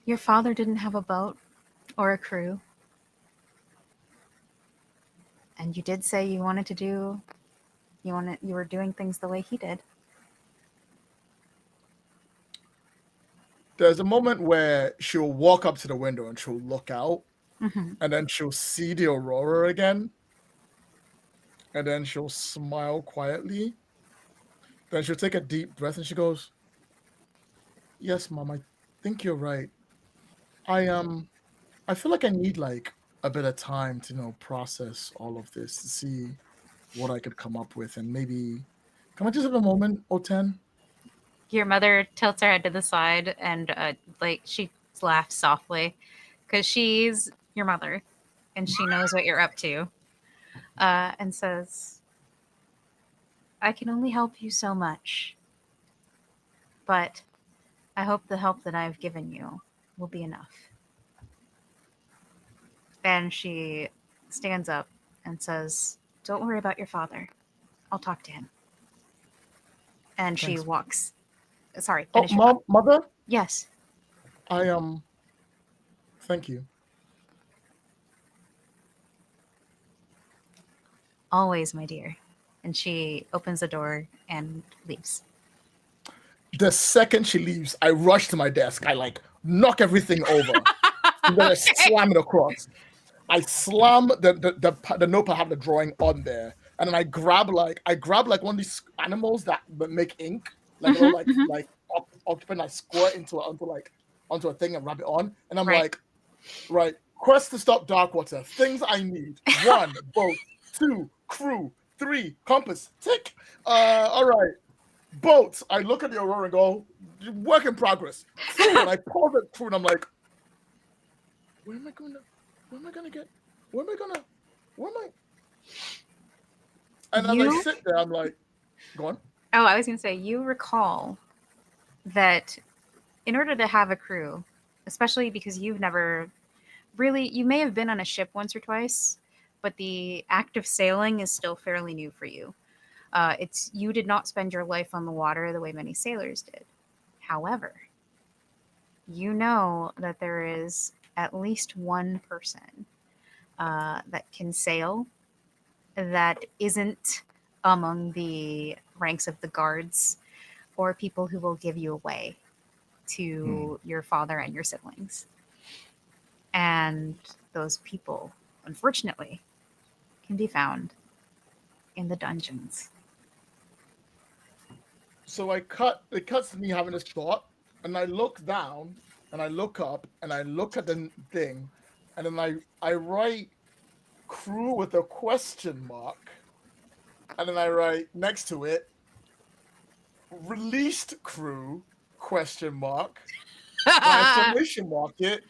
Your father didn't have a boat or a crew. And you did say you were doing things the way he did. There's a moment where she'll walk up to the window and she'll look out, Mm-hmm. and then she'll see the aurora again, and then she'll smile quietly. Then she'll take a deep breath and she goes, Yes, Mom, I think you're right. I feel like I need like a bit of time to process all of this to see what I could come up with, and maybe can I just have a moment or 10? Your mother tilts her head to the side and like she laughs softly because she's your mother and she knows what you're up to, and says, I can only help you so much, but I hope the help that I've given you will be enough. And she stands up and says, don't worry about your father. I'll talk to him. And she Thanks. walks. Sorry, Oh, finish your thought. Mom, Mother, Yes. I thank you. Always, my dear. And she opens the door and leaves. The second she leaves, I rush to my desk. I like knock everything over, and then I slam it across. I slam the notepad I have the drawing on there, and then I grab like one of these animals that make ink, like a little like octopus. And I squirt onto a thing and rub it on, and I'm Right. like, right, quest to stop Darkwater. Things I need: 1, boat; 2, crew; 3, compass. Tick. All right. Boats. I look at the Aurora and go, work in progress. Crew, and I pause it through, and I'm like, where am I going to? Where am I gonna get? Where am I gonna? Where am I? And as I sit there, I'm like, go on. Oh, I was going to say, you recall that in order to have a crew, especially because you've never really, you may have been on a ship once or twice, but the act of sailing is still fairly new for you. It's you did not spend your life on the water the way many sailors did. However, you know that there is at least one person that can sail that isn't among the ranks of the guards or people who will give you away to your father and your siblings. And those people, unfortunately, can be found in the dungeons. So it cuts to me having this thought, and I look down, and I look up, and I look at the thing, and then I write crew with a question mark, and then I write next to it released crew question mark, and I exclamation mark it.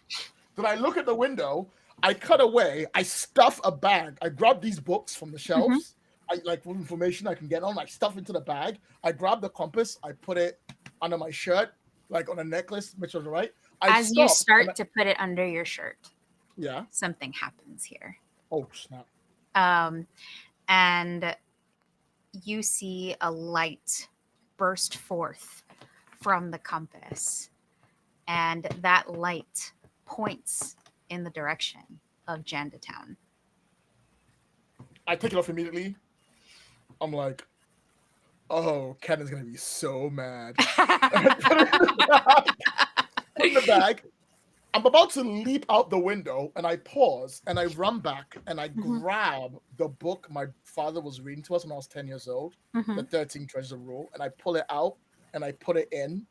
Then I look at the window, I cut away, I stuff a bag. I grab these books from the shelves. I like what information I can get on. I stuff into the bag. I grab the compass. I put it under my shirt, like on a necklace, which was right. As you start to put it under your shirt, yeah, something happens here. Oh snap! And you see a light burst forth from the compass, and that light points in the direction of Jandatown. I take it off immediately. I'm like, oh, Ken is gonna be so mad. Put it in the bag. I'm about to leap out the window, and I pause, and I run back, and I grab the book my father was reading to us when I was 10 years old, the 13 Treasures of Rule, and I pull it out, and I put it in,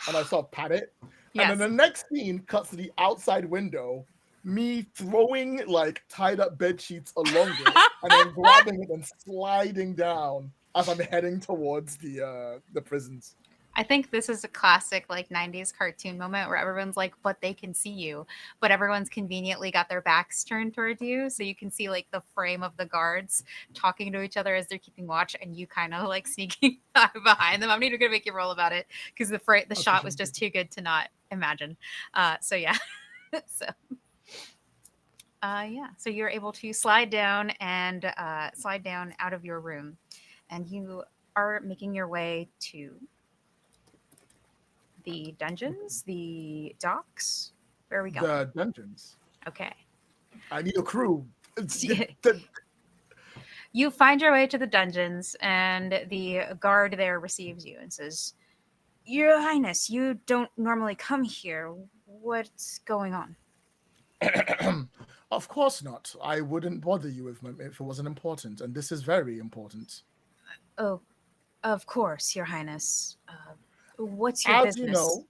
and I sort of pat it. Yes. And then the next scene cuts to the outside window, me throwing like tied up bed sheets along it, and then grabbing it and sliding down as I'm heading towards the prisons. I think this is a classic like 90s cartoon moment where everyone's like, but they can see you, but everyone's conveniently got their backs turned towards you. So you can see like the frame of the guards talking to each other as they're keeping watch, and you kind of like sneaking behind them. I'm not even going to make you roll about it because the shot was just too good to not imagine. So yeah. So you're able to slide down out of your room, and you are making your way to the dungeons, the docks. Where are we going? The dungeons. Okay. I need a crew. You find your way to the dungeons, and the guard there receives you and says, Your Highness, you don't normally come here. What's going on? Of course not. I wouldn't bother you if it wasn't important, and this is very important. Oh, of course, Your Highness. What's your business? As you know,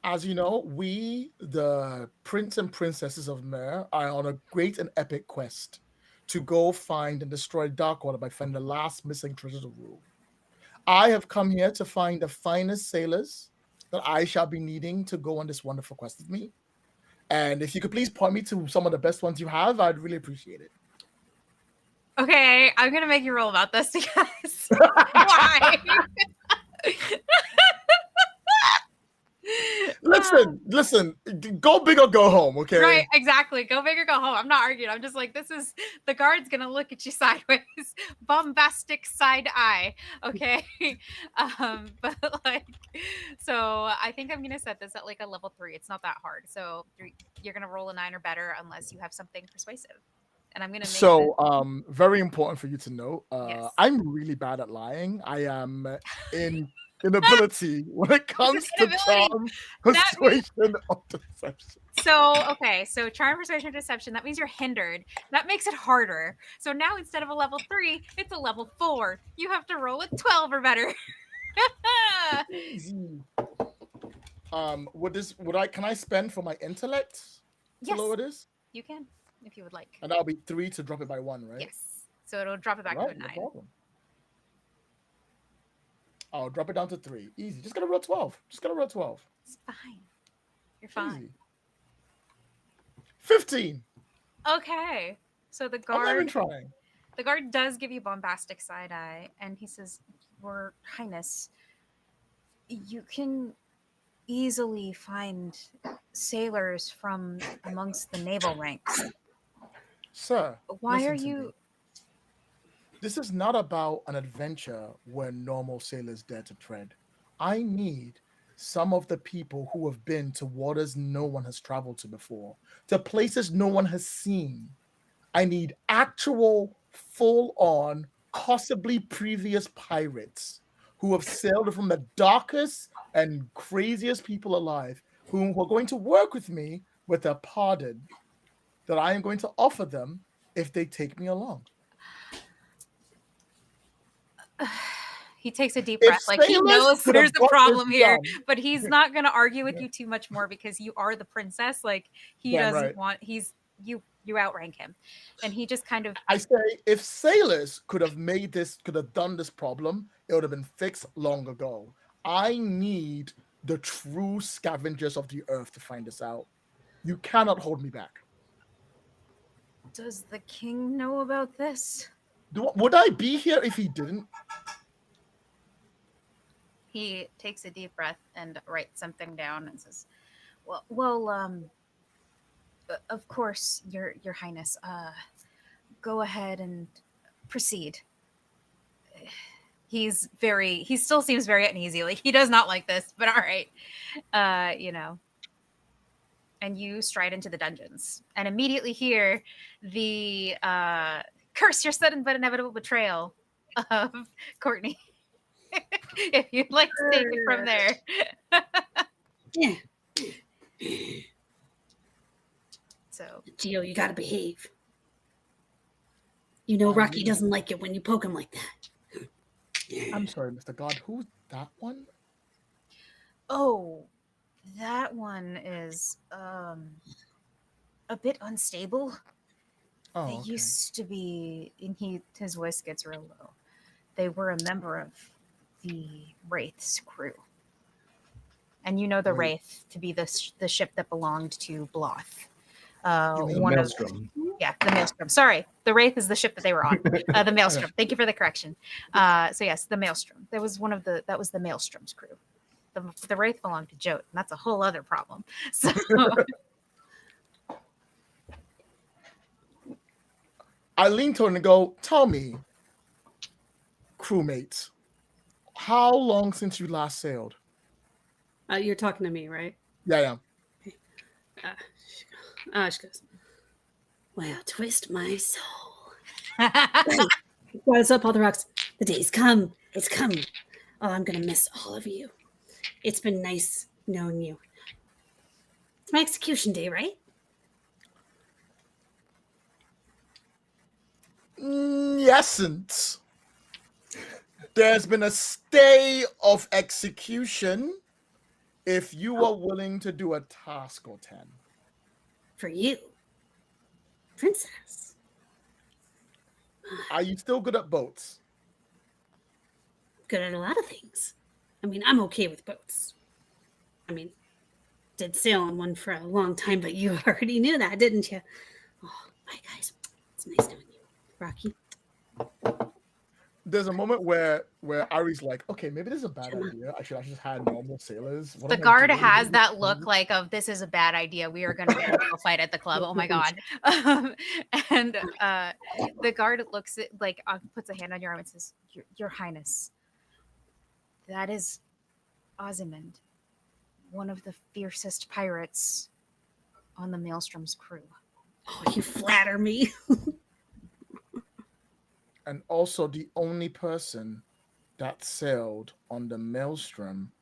As you know, we, the prince and princesses of Mer, are on a great and epic quest to go find and destroy Darkwater by finding the last missing treasures of rule. I have come here to find the finest sailors that I shall be needing to go on this wonderful quest with me. And if you could please point me to some of the best ones you have, I'd really appreciate it. Okay, I'm gonna make you roll about this because why? Listen, go big or go home, okay? Right, exactly. Go big or go home. I'm not arguing. I'm just like, this is the guard's gonna look at you sideways, bombastic side eye. Okay. But like, so I think I'm gonna set this at like a level 3. It's not that hard. So you're gonna roll a 9 or better unless you have something persuasive. And I'm gonna make So, very important for you to know. Yes. I'm really bad at lying. I am in inability when it comes to charm, persuasion, or deception. So, okay, so charm, persuasion, or deception, that means you're hindered. That makes it harder. So now instead of a level 3, it's a level 4. You have to roll a 12 or better. Easy. Can I spend for my intellect to Yes. lower this? You can, if you would like. And that'll be 3 to drop it by 1, right? Yes. So it'll drop it back Right, to a 9. no problem. I'll drop it down to 3. Easy. Just gotta roll 12. It's fine. You're fine. Easy. 15. Okay. So the I'm not even guard trying. the guard does give you bombastic side eye, and he says, Your Highness, you can easily find sailors from amongst the naval ranks. Sir, Why listen are to you me. This is not about an adventure where normal sailors dare to tread. I need some of the people who have been to waters no one has traveled to before, to places no one has seen. I need actual, full-on, possibly previous pirates who have sailed from the darkest and craziest people alive, who are going to work with me with a pardon that I am going to offer them if they take me along. He takes a deep If breath, like he sailors knows could have there's a got problem this here, done- but he's not going to argue with you too much more because you are the princess. Like he Damn doesn't right. want you outrank him, and he just kind of I say, if sailors could have done this problem, it would have been fixed long ago. I need the true scavengers of the earth to find this out. You cannot hold me back. Does the king know about this? Would I be here if he didn't? He takes a deep breath and writes something down and says, "Well, of course, your Highness. Go ahead and proceed." He still seems very uneasy. Like he does not like this, but all right, you know. And you stride into the dungeons, and immediately hear the curse your sudden but inevitable betrayal of Courtney. If you'd like to take it from there. Yeah. So Geo, you gotta behave. You know Rocky doesn't like it when you poke him like that. I'm sorry, Mr. God. Who's that one? Oh, that one is a bit unstable. Oh, They okay. used to be, and his voice gets real low. They were a member of the Wraith's crew. And you know the Wraith to be the ship that belonged to Bloth. You mean One Maelstrom. the Maelstrom. Sorry, the Wraith is the ship that they were on. The Maelstrom. Thank you for the correction. So yes, the Maelstrom. That was the Maelstrom's crew. The Wraith belonged to Jote, and that's a whole other problem. So I lean toward him and go, tell me, crewmates, how long since you last sailed? You're talking to me, right? Yeah. She goes, well, twist my soul. yeah, Rise up all the rocks. The day's come. It's come. Oh, I'm going to miss all of you. It's been nice knowing you. It's my execution day, right? Yesn't. There's been a stay of execution If you are willing to do a task or 10. For you, princess. Are you still good at boats? Good at a lot of things. I mean, I'm okay with boats. I mean, did sail on one for a long time, but you already knew that, didn't you? Oh, bye, guys. It's nice knowing you. Rocky. There's a moment where Ari's like, okay, maybe this is a bad idea. I should just hire normal sailors. What The am I guard doing? has that look like of this is a bad idea. We are going to get into a fight at the club. Oh my god! And the guard looks at puts a hand on your arm and says, "Your Highness, that is Osimond, one of the fiercest pirates on the Maelstrom's crew." Oh, you flatter me. And also the only person that sailed on the Maelstrom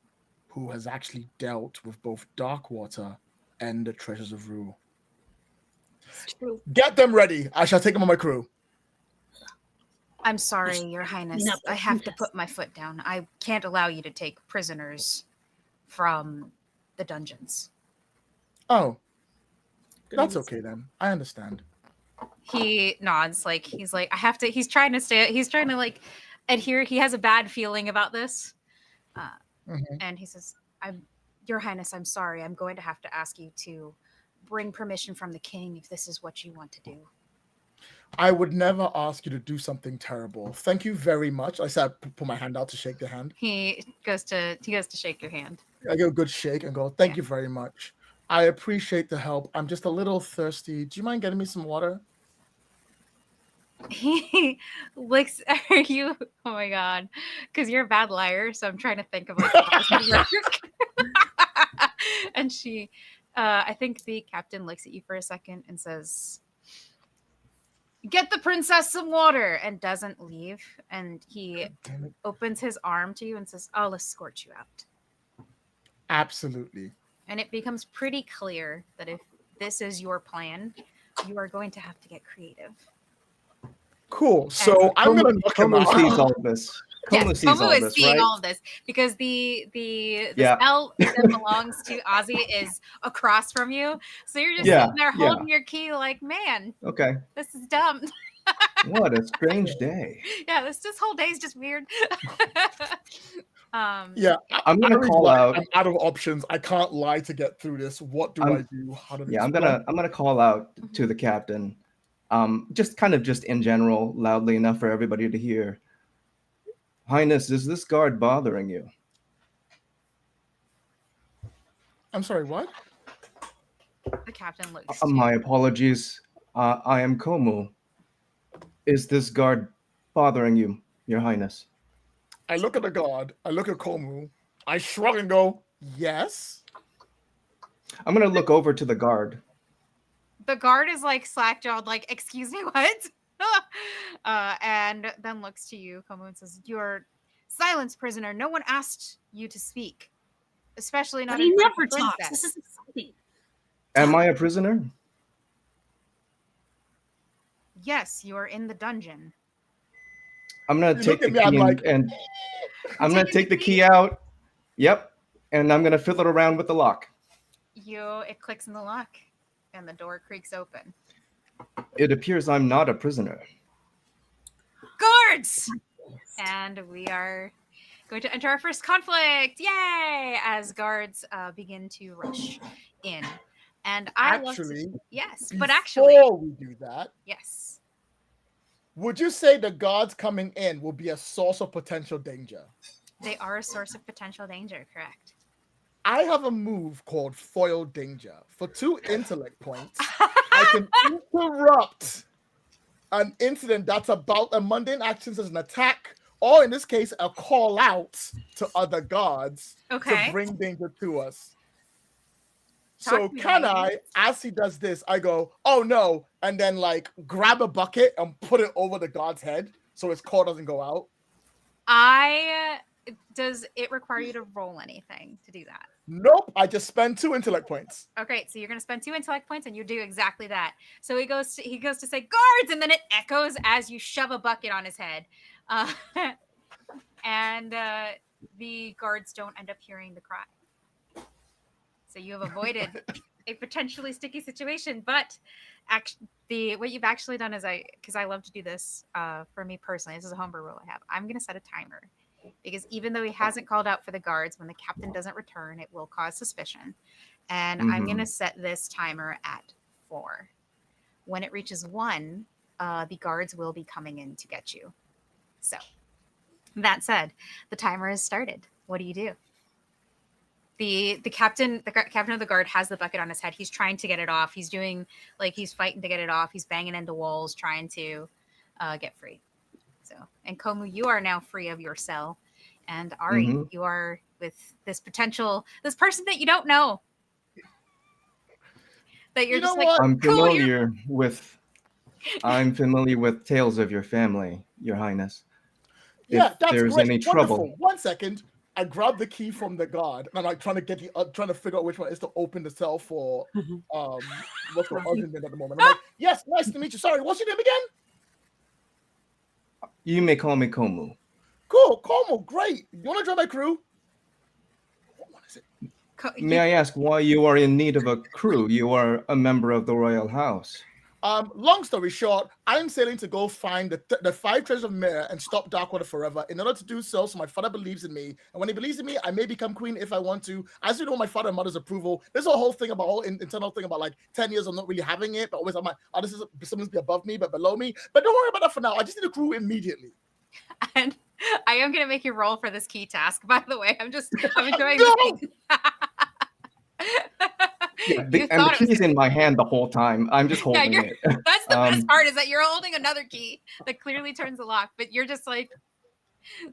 who has actually dealt with both Darkwater and the treasures of Rue. It's true. Get them ready. I shall take them on my crew. I'm sorry, Your Highness. No, I have to yes. put my foot down. I can't allow you to take prisoners from the dungeons. Oh, Good that's news. okay then. I understand. He nods, he's like, I have to. He's trying to adhere. He has a bad feeling about this, and he says, Your Highness, I'm sorry. I'm going to have to ask you to bring permission from the king if this is what you want to do. I would never ask you to do something terrible. Thank you very much. I said, I put my hand out to shake the hand. He goes to shake your hand. I give a good shake and go, thank you very much. I appreciate the help. I'm just a little thirsty. Do you mind getting me some water? He looks at you. Oh my god, because you're a bad liar. So I'm trying to think of how this would work. And she, I think the captain looks at you for a second and says, "Get the princess some water," and doesn't leave. And he opens his arm to you and says, "I'll escort you out." Absolutely. And it becomes pretty clear that if this is your plan, you are going to have to get creative. Cool. So I'm going to knock him Como out. sees all this. Como Yes, sees Como all is this, seeing right? all of this because the Yeah. spell that belongs to Ozzy is across from you. So you're just Yeah, sitting there yeah. holding your key like, man, Okay. this is dumb. What a strange day. Yeah, this whole day is just weird. Yeah, I'm gonna Ari's call like, out. I'm out of options. I can't lie to get through this. What do I do? How do Yeah, I'm gonna call out to the captain. Just in general, loudly enough for everybody to hear. Highness, is this guard bothering you? I'm sorry, what? The captain looks. My apologies. I am Komu. Is this guard bothering you, Your Highness? I look at the guard. I look at Komu. I shrug and go, yes. I'm gonna look over to the guard. The guard is like slack-jawed, like, excuse me, what? And then looks to you, Como, and says, "You're silence, prisoner. No one asked you to speak, especially not But he in front of never the talks. princess." This is exciting. Am I a prisoner? Yes, you are in the dungeon. I'm gonna You take look the at me, key I'm like, and I'm gonna take the key out. Yep. And I'm gonna fiddle around with the lock. It clicks in the lock, and the door creaks open. It appears I'm not a prisoner. Guards! And we are going to enter our first conflict. Yay! As guards begin to rush in. And before we do that, yes. would you say the guards coming in will be a source of potential danger? They are a source of potential danger, correct? I have a move called Foil Danger. For 2 intellect points, I can interrupt an incident that's about a mundane action as an attack, or in this case, a call out to other guards to bring danger to us. So can I, as he does this, I go, oh no, and then grab a bucket and put it over the guard's head so his call doesn't go out? Does it require you to roll anything to do that? Nope, I just spend 2 intellect points. Okay, so you're going to spend 2 intellect points and you do exactly that. So he goes to say, guards, and then it echoes as you shove a bucket on his head. And the guards don't end up hearing the cry. So you have avoided a potentially sticky situation. But what you've actually done is because I love to do this for me personally. This is a homebrew rule I have. I'm going to set a timer because even though he hasn't called out for the guards, when the captain doesn't return, it will cause suspicion. And I'm going to set this timer at 4. When it reaches 1, the guards will be coming in to get you. So that said, the timer has started. What do you do? The captain of the guard has the bucket on his head. He's trying to get it off. He's doing he's fighting to get it off. He's banging into walls trying to get free. So, and Komu, you are now free of your cell, and Ari, you are with this person that you don't know. That you're just like, I'm familiar with. I'm familiar with tales of your family, Your Highness. Yeah, if that's there's great. any Wonderful. trouble. 1 second. I grab the key from the guard, and I'm like trying to figure out which one is to open the cell for what's the urgent at the moment. I'm like, yes, nice to meet you. Sorry, what's your name again? You may call me Komu. Cool, Como, great. You want to join my crew? What is it? May I ask why you are in need of a crew? You are a member of the royal house. Long story short, I'm sailing to go find the 5 treasures of Mirror and stop Darkwater forever. In order to do so my father believes in me. And when he believes in me, I may become queen if I want to. I still don't want my father and mother's approval. There's a whole thing about internal thing about like 10 years of not really having it, but always I'm like, oh, this is someone's be above me, but below me. But don't worry about that for now. I just need a crew immediately. And I am gonna make you roll for this key task, by the way. I'm enjoying the thing. Yeah, the key is in my hand the whole time. I'm just holding it. That's the best part, is that you're holding another key that clearly turns the lock, but you're just like,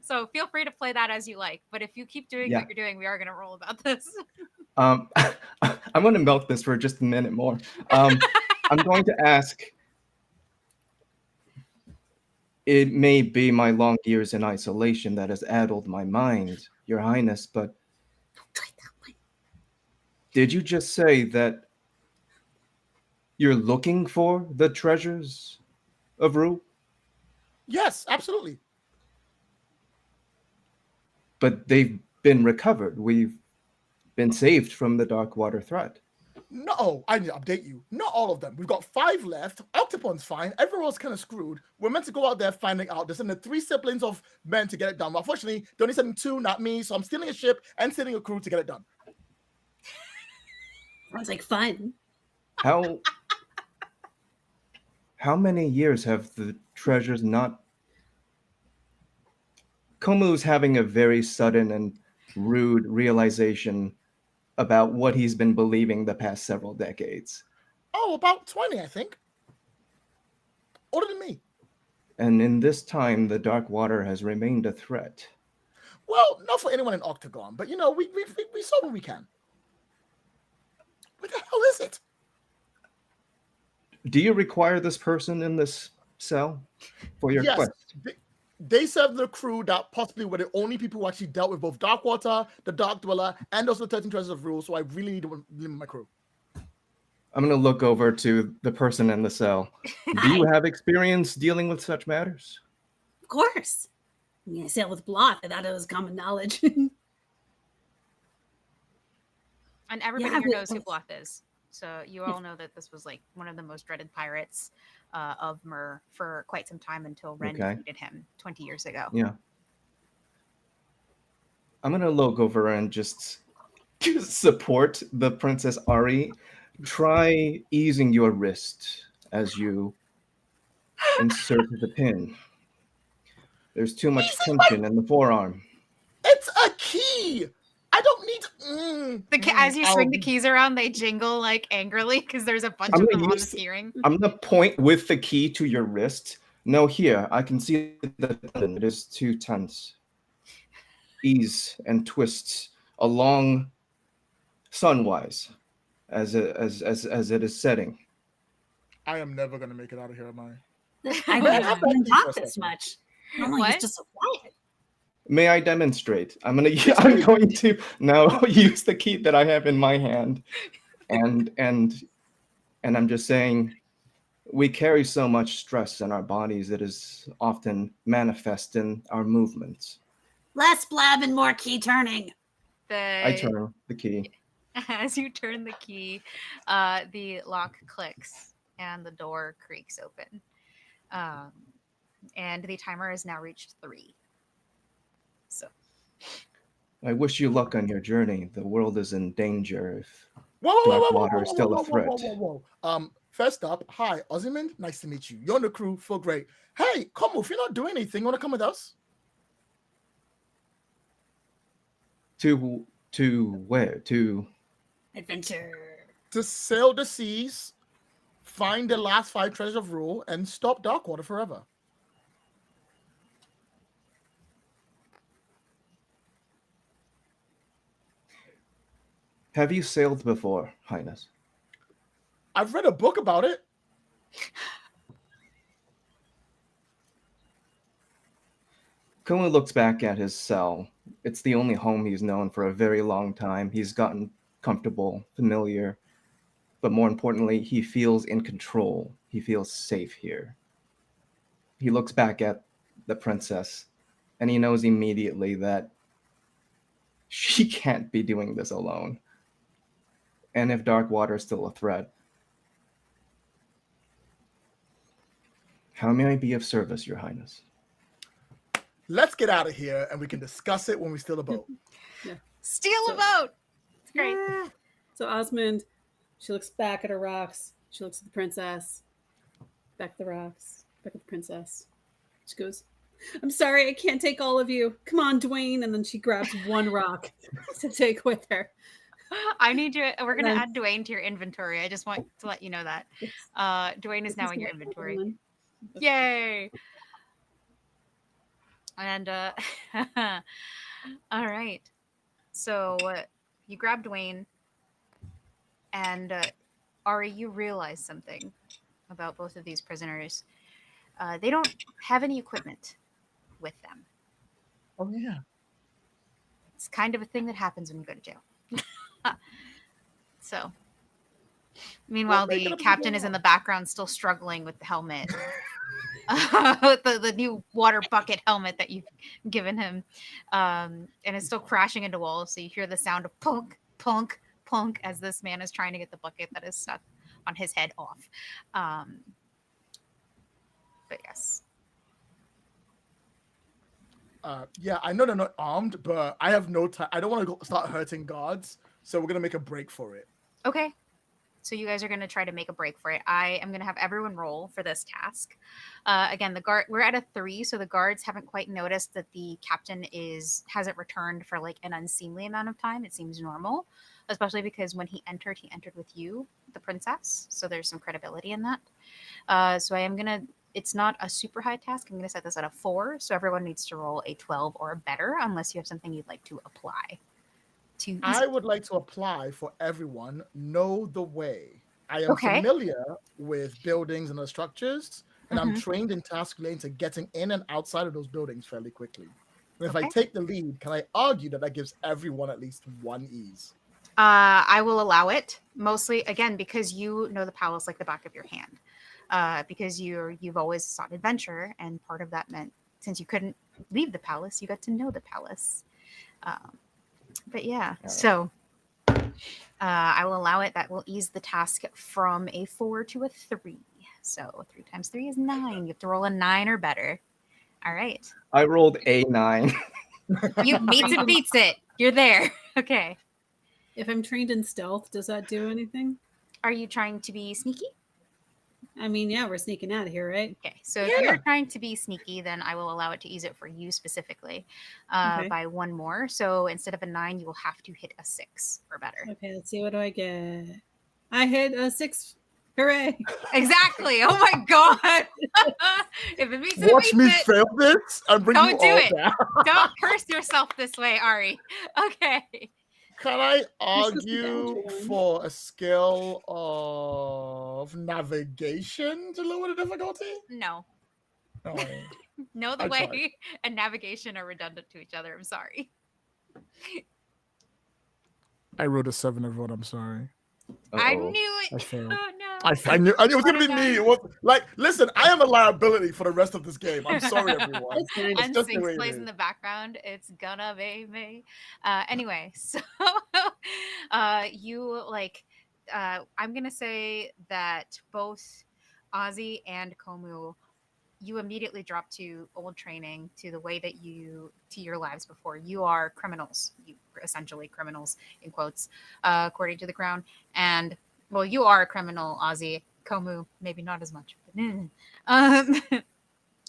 so feel free to play that as you like. But if you keep doing what you're doing, we are going to roll about this. I'm going to milk this for just a minute more. I'm going to ask, it may be my long years in isolation that has addled my mind, Your Highness, but did you just say that you're looking for the treasures of Rue? Yes, absolutely. But they've been recovered. We've been saved from the Darkwater threat. No, I need to update you. Not all of them. We've got 5 left. Octopon's fine. Everyone else kind of screwed. We're meant to go out there finding out. They're sending 3 siblings of men to get it done. But unfortunately, they're only sending 2, not me. So I'm stealing a ship and sending a crew to get it done. Sounds like fun. How many years have the treasures not... Komu's having a very sudden and rude realization about what he's been believing the past several decades. Oh, about 20, I think. Older than me. And in this time, the Darkwater has remained a threat. Well, not for anyone in Octagon, but you know, we saw what we can. What the hell is it? Do you require this person in this cell for your quest? They serve the crew that possibly were the only people who actually dealt with both Darkwater, the Dark Dweller, and also the 13 Treasures of Rule, so I really need to limit my crew. I'm going to look over to the person in the cell. Do you have experience dealing with such matters? Of course. I mean, I sailed with Bloth. I thought it was common knowledge. And everybody here knows who Bloth is. So you all know that this was like one of the most dreaded pirates of Myr for quite some time until Ren defeated him 20 years ago. Yeah. I'm going to look over and just support the Princess Ari. Try easing your wrist as you insert the pin. There's too much tension in the forearm. It's a key! I don't need as you swing the keys around, they jingle like angrily because there's a bunch of them on the keyring. I'm gonna point with the key to your wrist. No, here I can see the tendon. It is too tense. Ease and twists along sunwise as it is setting. I am never gonna make it out of here, am I? I haven't talked this much. Normally it's just so quiet. May I demonstrate? I'm going to now use the key that I have in my hand, and I'm just saying, we carry so much stress in our bodies. It is often manifest in our movements. Less blab and more key turning. I turn the key. As you turn the key, the lock clicks and the door creaks open. Um, and the timer has now reached 3. So I wish you luck on your journey. The world is in danger if Whoa, whoa, dark whoa, whoa, water whoa, is whoa, still whoa, a whoa, whoa, threat. whoa, whoa. First up, hi, Ozymandias. Nice to meet you. You're on the crew. Feel great. Hey, come if you're not doing anything, want to come with us? To where? To adventure. To sail the seas, find the last 5 treasures of rule, and stop Darkwater forever. have you sailed before, Highness? I've read a book about it. Kuma looks back at his cell. It's the only home he's known for a very long time. He's gotten comfortable, familiar, but more importantly, he feels in control. He feels safe here. He looks back at the princess, and he knows immediately that she can't be doing this alone. And if dark water is still a threat, how may I be of service, Your Highness? Let's get out of here, and we can discuss it when we steal a boat. Steal a So- boat. It's great. So Osmond, she looks back at her rocks. She looks at the princess. Back at the rocks. Back at the princess. She goes, I'm sorry, I can't take all of you. Come on, Dwayne. And then she grabs one rock to take with her. I need you. We're gonna Then- add Dwayne to your inventory. I just want to let you know that. Dwayne is now in your inventory. Yay! And all right. So you grab Dwayne, and Ari, you realize something about both of these prisoners. They don't have any equipment with them. Oh, yeah. It's kind of a thing that happens when you go to jail. So, meanwhile, Well, make it the up as you captain go is in along. the background, still struggling with the helmet, with the new water bucket helmet that you've given him, and it's still crashing into walls. So you hear the sound of plunk, plunk, plunk as this man is trying to get the bucket that is stuck on his head off. But yes. Yeah, I know they're not armed, but I have no time. I don't want to start hurting guards, so we're going to make a break for it. Okay. So you guys are going to try to make a break for it. I am going to have everyone roll for this task. Again, the guard, we're at a 3, so the guards haven't quite noticed that the captain hasn't returned for like an unseemly amount of time. It seems normal, especially because when he entered with you, the princess. So there's some credibility in that. So I am going to, it's not a super high task. I'm going to set this at a 4. So everyone needs to roll a 12 or better, unless you have something you'd like to apply. I would like to apply for everyone, know the way. I am Okay. familiar with buildings and the structures, and I'm Mhm. trained in task relating to getting in and outside of those buildings fairly quickly. And if I Okay. take the lead, can I argue that gives everyone at least 1 ease? I will allow it, mostly again because you know the palace like the back of your hand. Because you've always sought adventure, and part of that meant since you couldn't leave the palace, you got to know the palace. But yeah, so I will allow it. That will ease the task from a 4 to a 3. So 3 times 3 is 9. You have to roll a 9 or better. All right. I rolled a 9. You meets it, beats it. You're there. Okay. If I'm trained in stealth, does that do anything? Are you trying to be sneaky? I mean, yeah, we're sneaking out of here, right? Okay, so if you're trying to be sneaky, then I will allow it to ease it for you specifically by 1 more. So instead of a 9, you will have to hit a 6 or better. Okay, let's see. What do I get? I hit a 6. Hooray! Exactly. Oh my god. If it meets it, Watch beats me it. fail this and bring Don't you do all it. down. Don't curse yourself this way, Ari. Okay. Can I This is the argue natural one. for a skill of navigation to lower the difficulty? No. No. No, the I way tried. and navigation are redundant to each other. I'm sorry. I rolled a 7, everyone. I'm sorry. I Uh-oh. knew it. I failed. Oh no. I knew it was going to be Monetize. me. It was like, listen, I am a liability for the rest of this game. I'm sorry, everyone. It's fine. It's And just the Sinks way it plays is. in the background. It's gonna be me. Anyway, so you like. I'm gonna say that both Ozzy and Komu, you immediately drop to old training, to the way that to your lives before. You are criminals. You essentially criminals in quotes, according to the crown. And well, you are a criminal, Ozzy. Komu, maybe not as much. Um,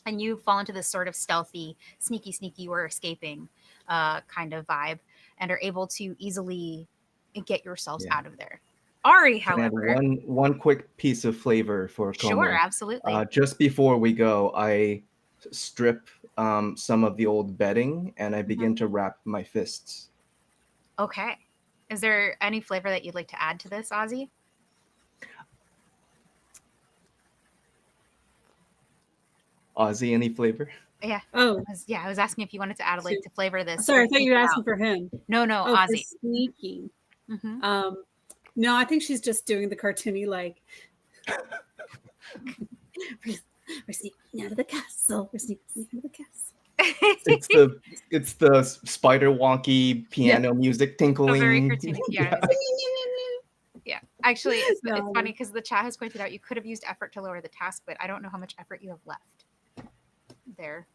and you fall into this sort of stealthy, sneaky, we're escaping kind of vibe, and are able to easily get yourselves Yeah. out of there. Ari, Can I add however, one quick piece of flavor for sure, Como? absolutely. Just before we go, I strip some of the old bedding and I begin to wrap my fists. Okay. Is there any flavor that you'd like to add to this, Ozzy? Ozzy, any flavor? Yeah. Oh, I was asking if you wanted to add like to flavor this. sorry. or I thought take you were it asking out. for him. No, Oh, for Ozzy. sneaking. Mhm. No, I think she's just doing the cartoony like. We're sneaking out of the castle. We're sneaking out of the castle. It's the spider wonky piano music A tinkling. very cartoony piano music. Yeah, actually, it's No. funny because the chat has pointed out you could have used effort to lower the task, but I don't know how much effort you have left. There,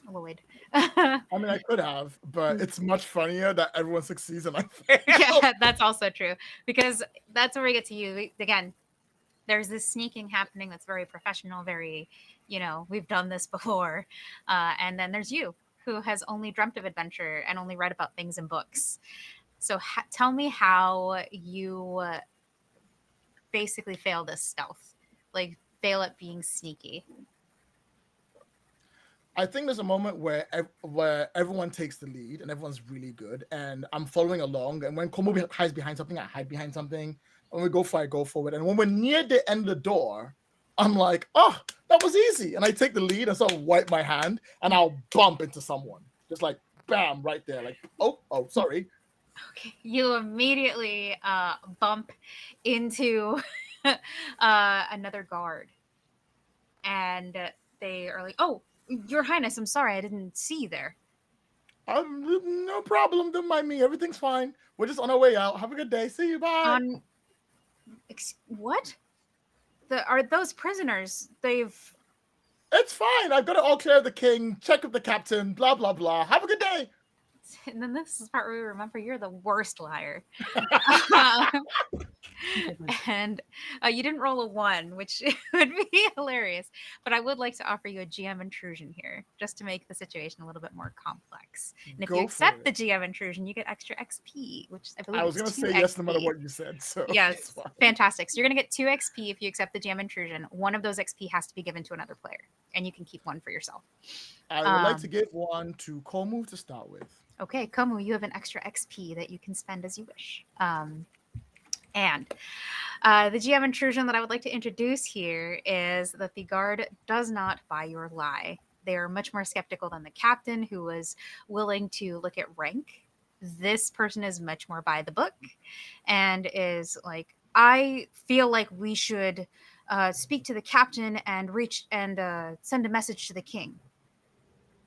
Lloyd. I mean, I could have, but it's much funnier that everyone succeeds and I fail. Yeah, that's also true, because that's where we get to you again. There's this sneaking happening that's very professional, very, we've done this before, and then there's you, who has only dreamt of adventure and only read about things in books. So tell me how you basically fail this stealth, like fail at being sneaky. I think there's a moment where everyone takes the lead and everyone's really good, and I'm following along. And when Komo hides behind something, I hide behind something. When we go for it, I go forward. And when we're near the end of the door, I'm like, oh, that was easy. And I take the lead and sort of wipe my hand, and I'll bump into someone, just like bam, right there. Like, oh, sorry. Okay, you immediately bump into another guard, and they are like, "Oh, Your Highness, I'm sorry, I didn't see you there." No problem. Don't mind me. Everything's fine. We're just on our way out. Have a good day. See you. Bye. What? Are those prisoners? It's fine. I've got it all clear of the king. Check with the captain. Blah blah blah. Have a good day. And then this is the part where we remember you're the worst liar. And you didn't roll a 1, which would be hilarious. But I would like to offer you a GM intrusion here, just to make the situation a little bit more complex. And if you accept the GM intrusion, you get extra XP, which I believe I was is going to 2 say yes no matter XP. what you said. So Yes, fantastic. So you're going to get 2 XP if you accept the GM intrusion. One of those XP has to be given to another player, and you can keep 1 for yourself. I would like to give 1 to Komu to start with. Okay, Komu, you have an extra XP that you can spend as you wish. And the GM intrusion that I would like to introduce here is that the guard does not buy your lie. They are much more skeptical than the captain, who was willing to look at rank. This person is much more by the book and is like, I feel like we should speak to the captain and send a message to the king.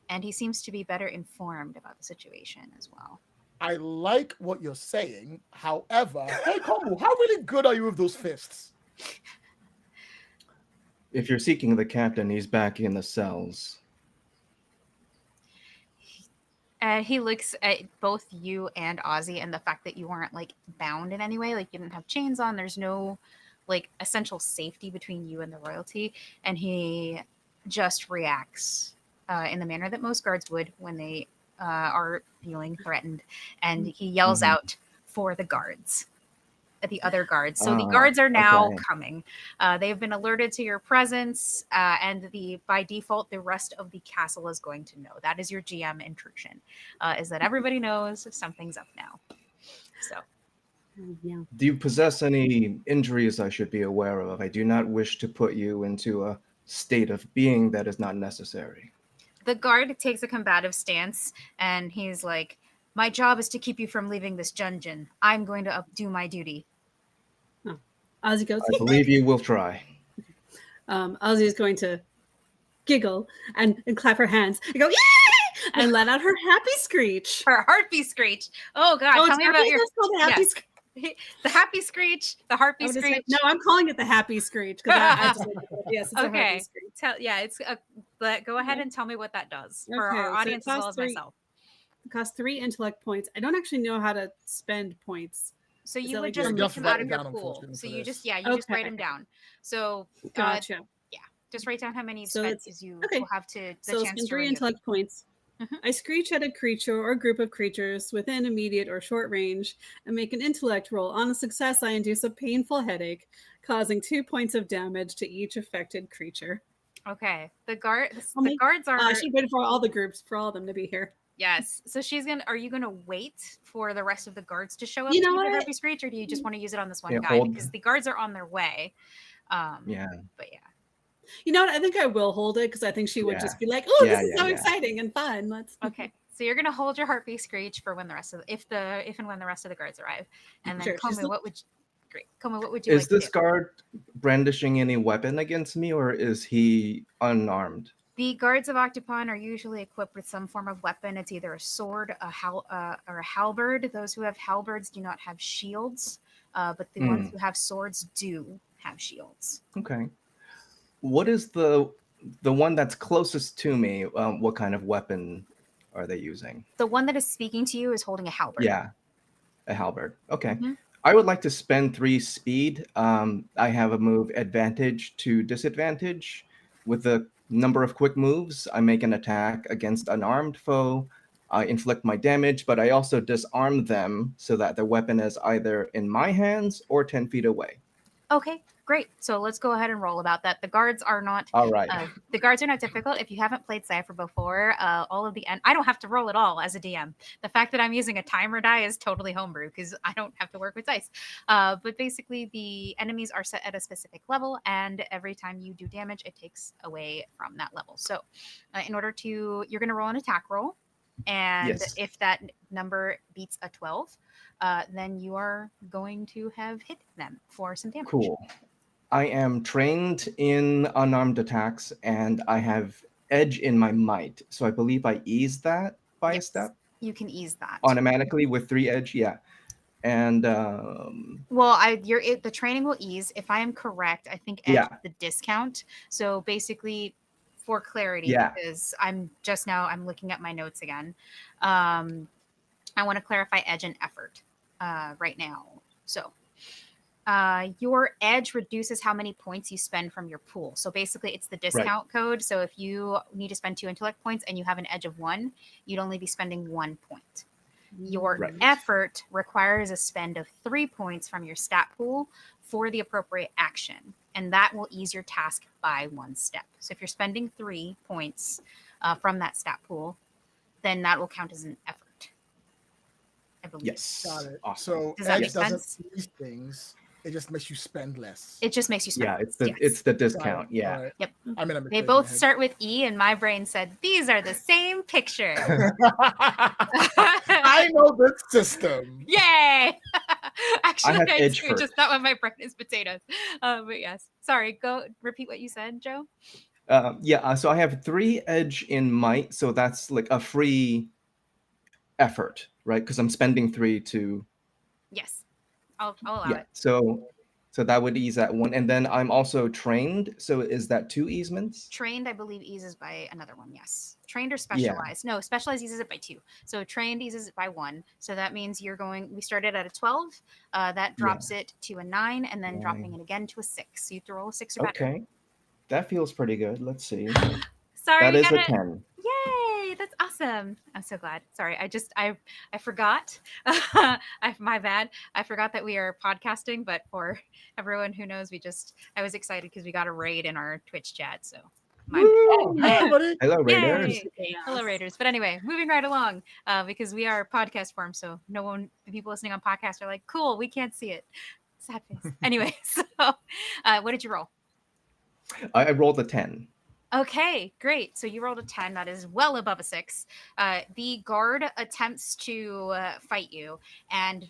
And he seems to be better informed about the situation as well. I like what you're saying. However, hey, Komu, how really good are you with those fists? If you're seeking the captain, he's back in the cells. He looks at both you and Ozzy, and the fact that you weren't like bound in any way, like you didn't have chains on. There's no like essential safety between you and the royalty, and he just reacts in the manner that most guards would when they are feeling threatened, and he yells out for the guards, the other guards. So the guards are now coming. They have been alerted to your presence, and by default, the rest of the castle is going to know. That is your GM intrusion, is that everybody knows something's up now. So. Yeah. Do you possess any injuries I should be aware of? I do not wish to put you into a state of being that is not necessary. The guard takes a combative stance, and he's like, my job is to keep you from leaving this dungeon. I'm going to do my duty. Oh. Ozzy goes, I believe you will try. Ozzy is going to giggle and clap her hands and go, yay! And let out her happy screech. Her heartbeat screech. Oh God, tell me about your called the happy yes. screech. The happy screech, the heartbeat screech. No, I'm calling it the happy screech because I just yes, it's a happy Okay. screech. It's but go ahead and tell me what that does for Okay, our so it audience as well costs as myself. It costs 3 intellect points. I don't actually know how to spend points. So Is you that would like just you get have to them write out of them your down, pool. unfortunately, So for you this. just you just write Okay. them down. So Gotcha. just write down how many you've So spent it's- because you okay. will have to the So chance spend to 3 renew. intellect points. Mhm. I screech at a creature or group of creatures within immediate or short range and make an intellect roll. On a success, I induce a painful headache, causing 2 points of damage to each affected creature. Okay. The guards I are should wait for all the groups, for all of them to be here. yes. So are you gonna wait for the rest of the guards to show up You to know use your what? herpes screech, or do you just want to use it on this one Yeah, guy? hold. Because the guards are on their way. Yeah. But yeah. You know what? I think I will hold it because I think she would Yeah. just be like, "Oh, Yeah, this is yeah, so yeah. exciting and fun." Let's Okay. So you're gonna hold your heartbeat screech for when the rest of if and when the rest of the guards arrive. And then Sure, Komi, just- what would you Is like to this do? guard brandishing any weapon against me, or is he unarmed? The guards of Octopon are usually equipped with some form of weapon. It's either a sword, or a halberd. Those who have halberds do not have shields, but the ones who have swords do have shields. Okay. What is the one that's closest to me? What kind of weapon are they using? The one that is speaking to you is holding a halberd. Yeah, a halberd. Okay. Mhm. I would like to spend 3 speed. I have a move advantage to disadvantage. With the number of quick moves, I make an attack against an armed foe. I inflict my damage, but I also disarm them so that the weapon is either in my hands or 10 feet away. Okay, great. So let's go ahead and roll about that. The guards are not All right. the guards are not difficult. If you haven't played Cypher before, all of the I don't have to roll at all as a DM. The fact that I'm using a timer die is totally homebrew because I don't have to work with dice. But basically, the enemies are set at a specific level, and every time you do damage, it takes away from that level. So, in order to, you're going to roll an attack roll, and Yes. if that number beats a 12, then you are going to have hit them for some damage. Cool. I am trained in unarmed attacks, and I have edge in my might. So I believe I ease that by a Yes, step you can ease that. automatically with 3 edge. Yeah. And Well, the training will ease. If I am correct, I think edge Yeah. is the discount. So basically, for clarity, Yeah. because I'm looking at my notes again. I want to clarify edge and effort right now. So your edge reduces how many points you spend from your pool. So basically, it's the discount code. So if you need to spend 2 intellect points and you have an edge of 1, you'd only be spending 1 point. Your Right. effort requires a spend of 3 points from your stat pool for the appropriate action, and that will ease your task by 1 step. So if you're spending 3 points from that stat pool, then that will count as an effort, I believe. Yes. Got it. Awesome. So Does that edge make doesn't sense? ease things. It just makes you spend less. It just makes you spend. Yeah, it's the yes. it's the Got discount. it. Yeah. All right. Yep. I'm in a They both start with E, and my brain said these are the same picture. I know this system. Yay! Actually, have I edge do, first. just not when my brain is potatoes. But yes, sorry. Go repeat what you said, Joe. So I have 3 edge in might, so that's like a free effort, right? Because I'm spending 3 to Yes, I'll allow it. So that would ease that 1, and then I'm also trained. So is that 2 easements? Trained, I believe, eases by another one. Yes, trained or Yeah. specialized. No, specialized eases it by 2. So trained eases it by 1. So that means we started at a 12. That drops it to a 9, and then 9. dropping it again to a 6. So you have to roll a 6 or better. Okay, that feels pretty good. Let's see. Sorry, That you is got a it. 10. Yay, that's awesome. I'm so glad. Sorry, I forgot. My bad. I forgot that we are podcasting, but for everyone who knows, I was excited because we got a raid in our Twitch chat. So Woo! Hey, everybody. Hello, Raiders. Yay. Hello, Raiders. But anyway, moving right along, because we are podcast form, so the people listening on podcast are like, cool, we can't see it. Sad face. Anyway, so what did you roll? I rolled a 10. Okay, great. So you rolled a 10. That is well above a 6. The guard attempts to fight you, and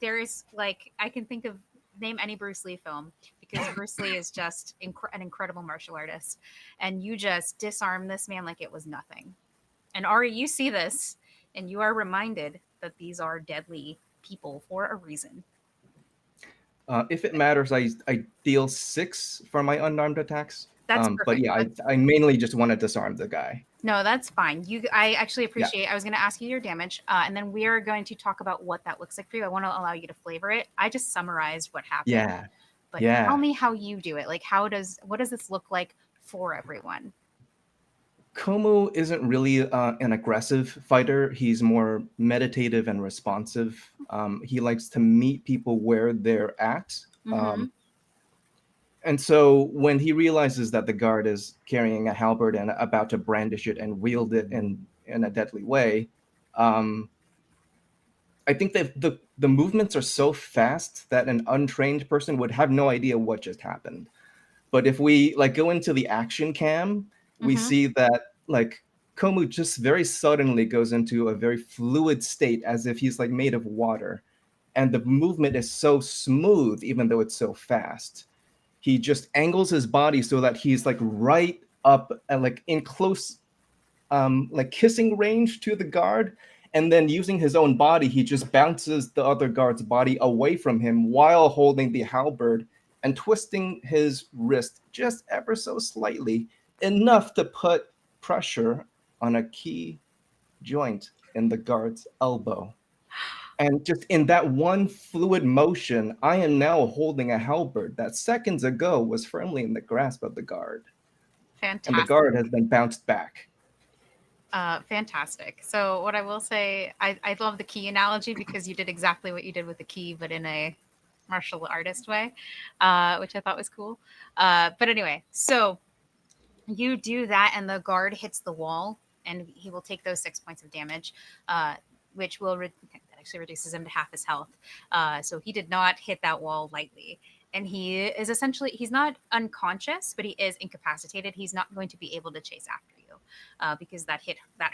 there is I can think of name any Bruce Lee film because Bruce Lee is just an incredible martial artist, and you just disarm this man like it was nothing. And Ari, you see this, and you are reminded that these are deadly people for a reason. If it matters, I deal 6 for my unarmed attacks. That's But perfect. yeah, I mainly just want to disarm the guy. No, that's fine. I actually Yeah. appreciate. I was going to ask you your damage, and then we are going to talk about what that looks like for you. I want to allow you to flavor it. I just summarized what happened, Yeah. but tell Yeah. me how you do it. Like, what does this look like for everyone? Komu isn't really an aggressive fighter. He's more meditative and responsive. He likes to meet people where they're at. Mm-hmm. And so when he realizes that the guard is carrying a halberd and about to brandish it and wield it in a deadly way, I think that the movements are so fast that an untrained person would have no idea what just happened. But if we like go into the action cam, we Mm-hmm. see that like Komu just very suddenly goes into a very fluid state as if he's like made of water. And the movement is so smooth, even though it's so fast. He just angles his body so that he's like right up and like in close like kissing range to the guard, and then using his own body he just bounces the other guard's body away from him while holding the halberd and twisting his wrist just ever so slightly, enough to put pressure on a key joint in the guard's elbow. And just in that one fluid motion, I am now holding a halberd that seconds ago was firmly in the grasp of the guard. And the Fantastic. guard has been bounced back. Fantastic. So what I will say, I love the key analogy because you did exactly what you did with the key, but in a martial artist way, which I thought was cool. But anyway, so you do that, and the guard hits the wall, and he will take those 6 points of damage, which will that actually reduces him to half his health. So he did not hit that wall lightly. And he is essentially, he's not unconscious, but he is incapacitated. He's not going to be able to chase after you because that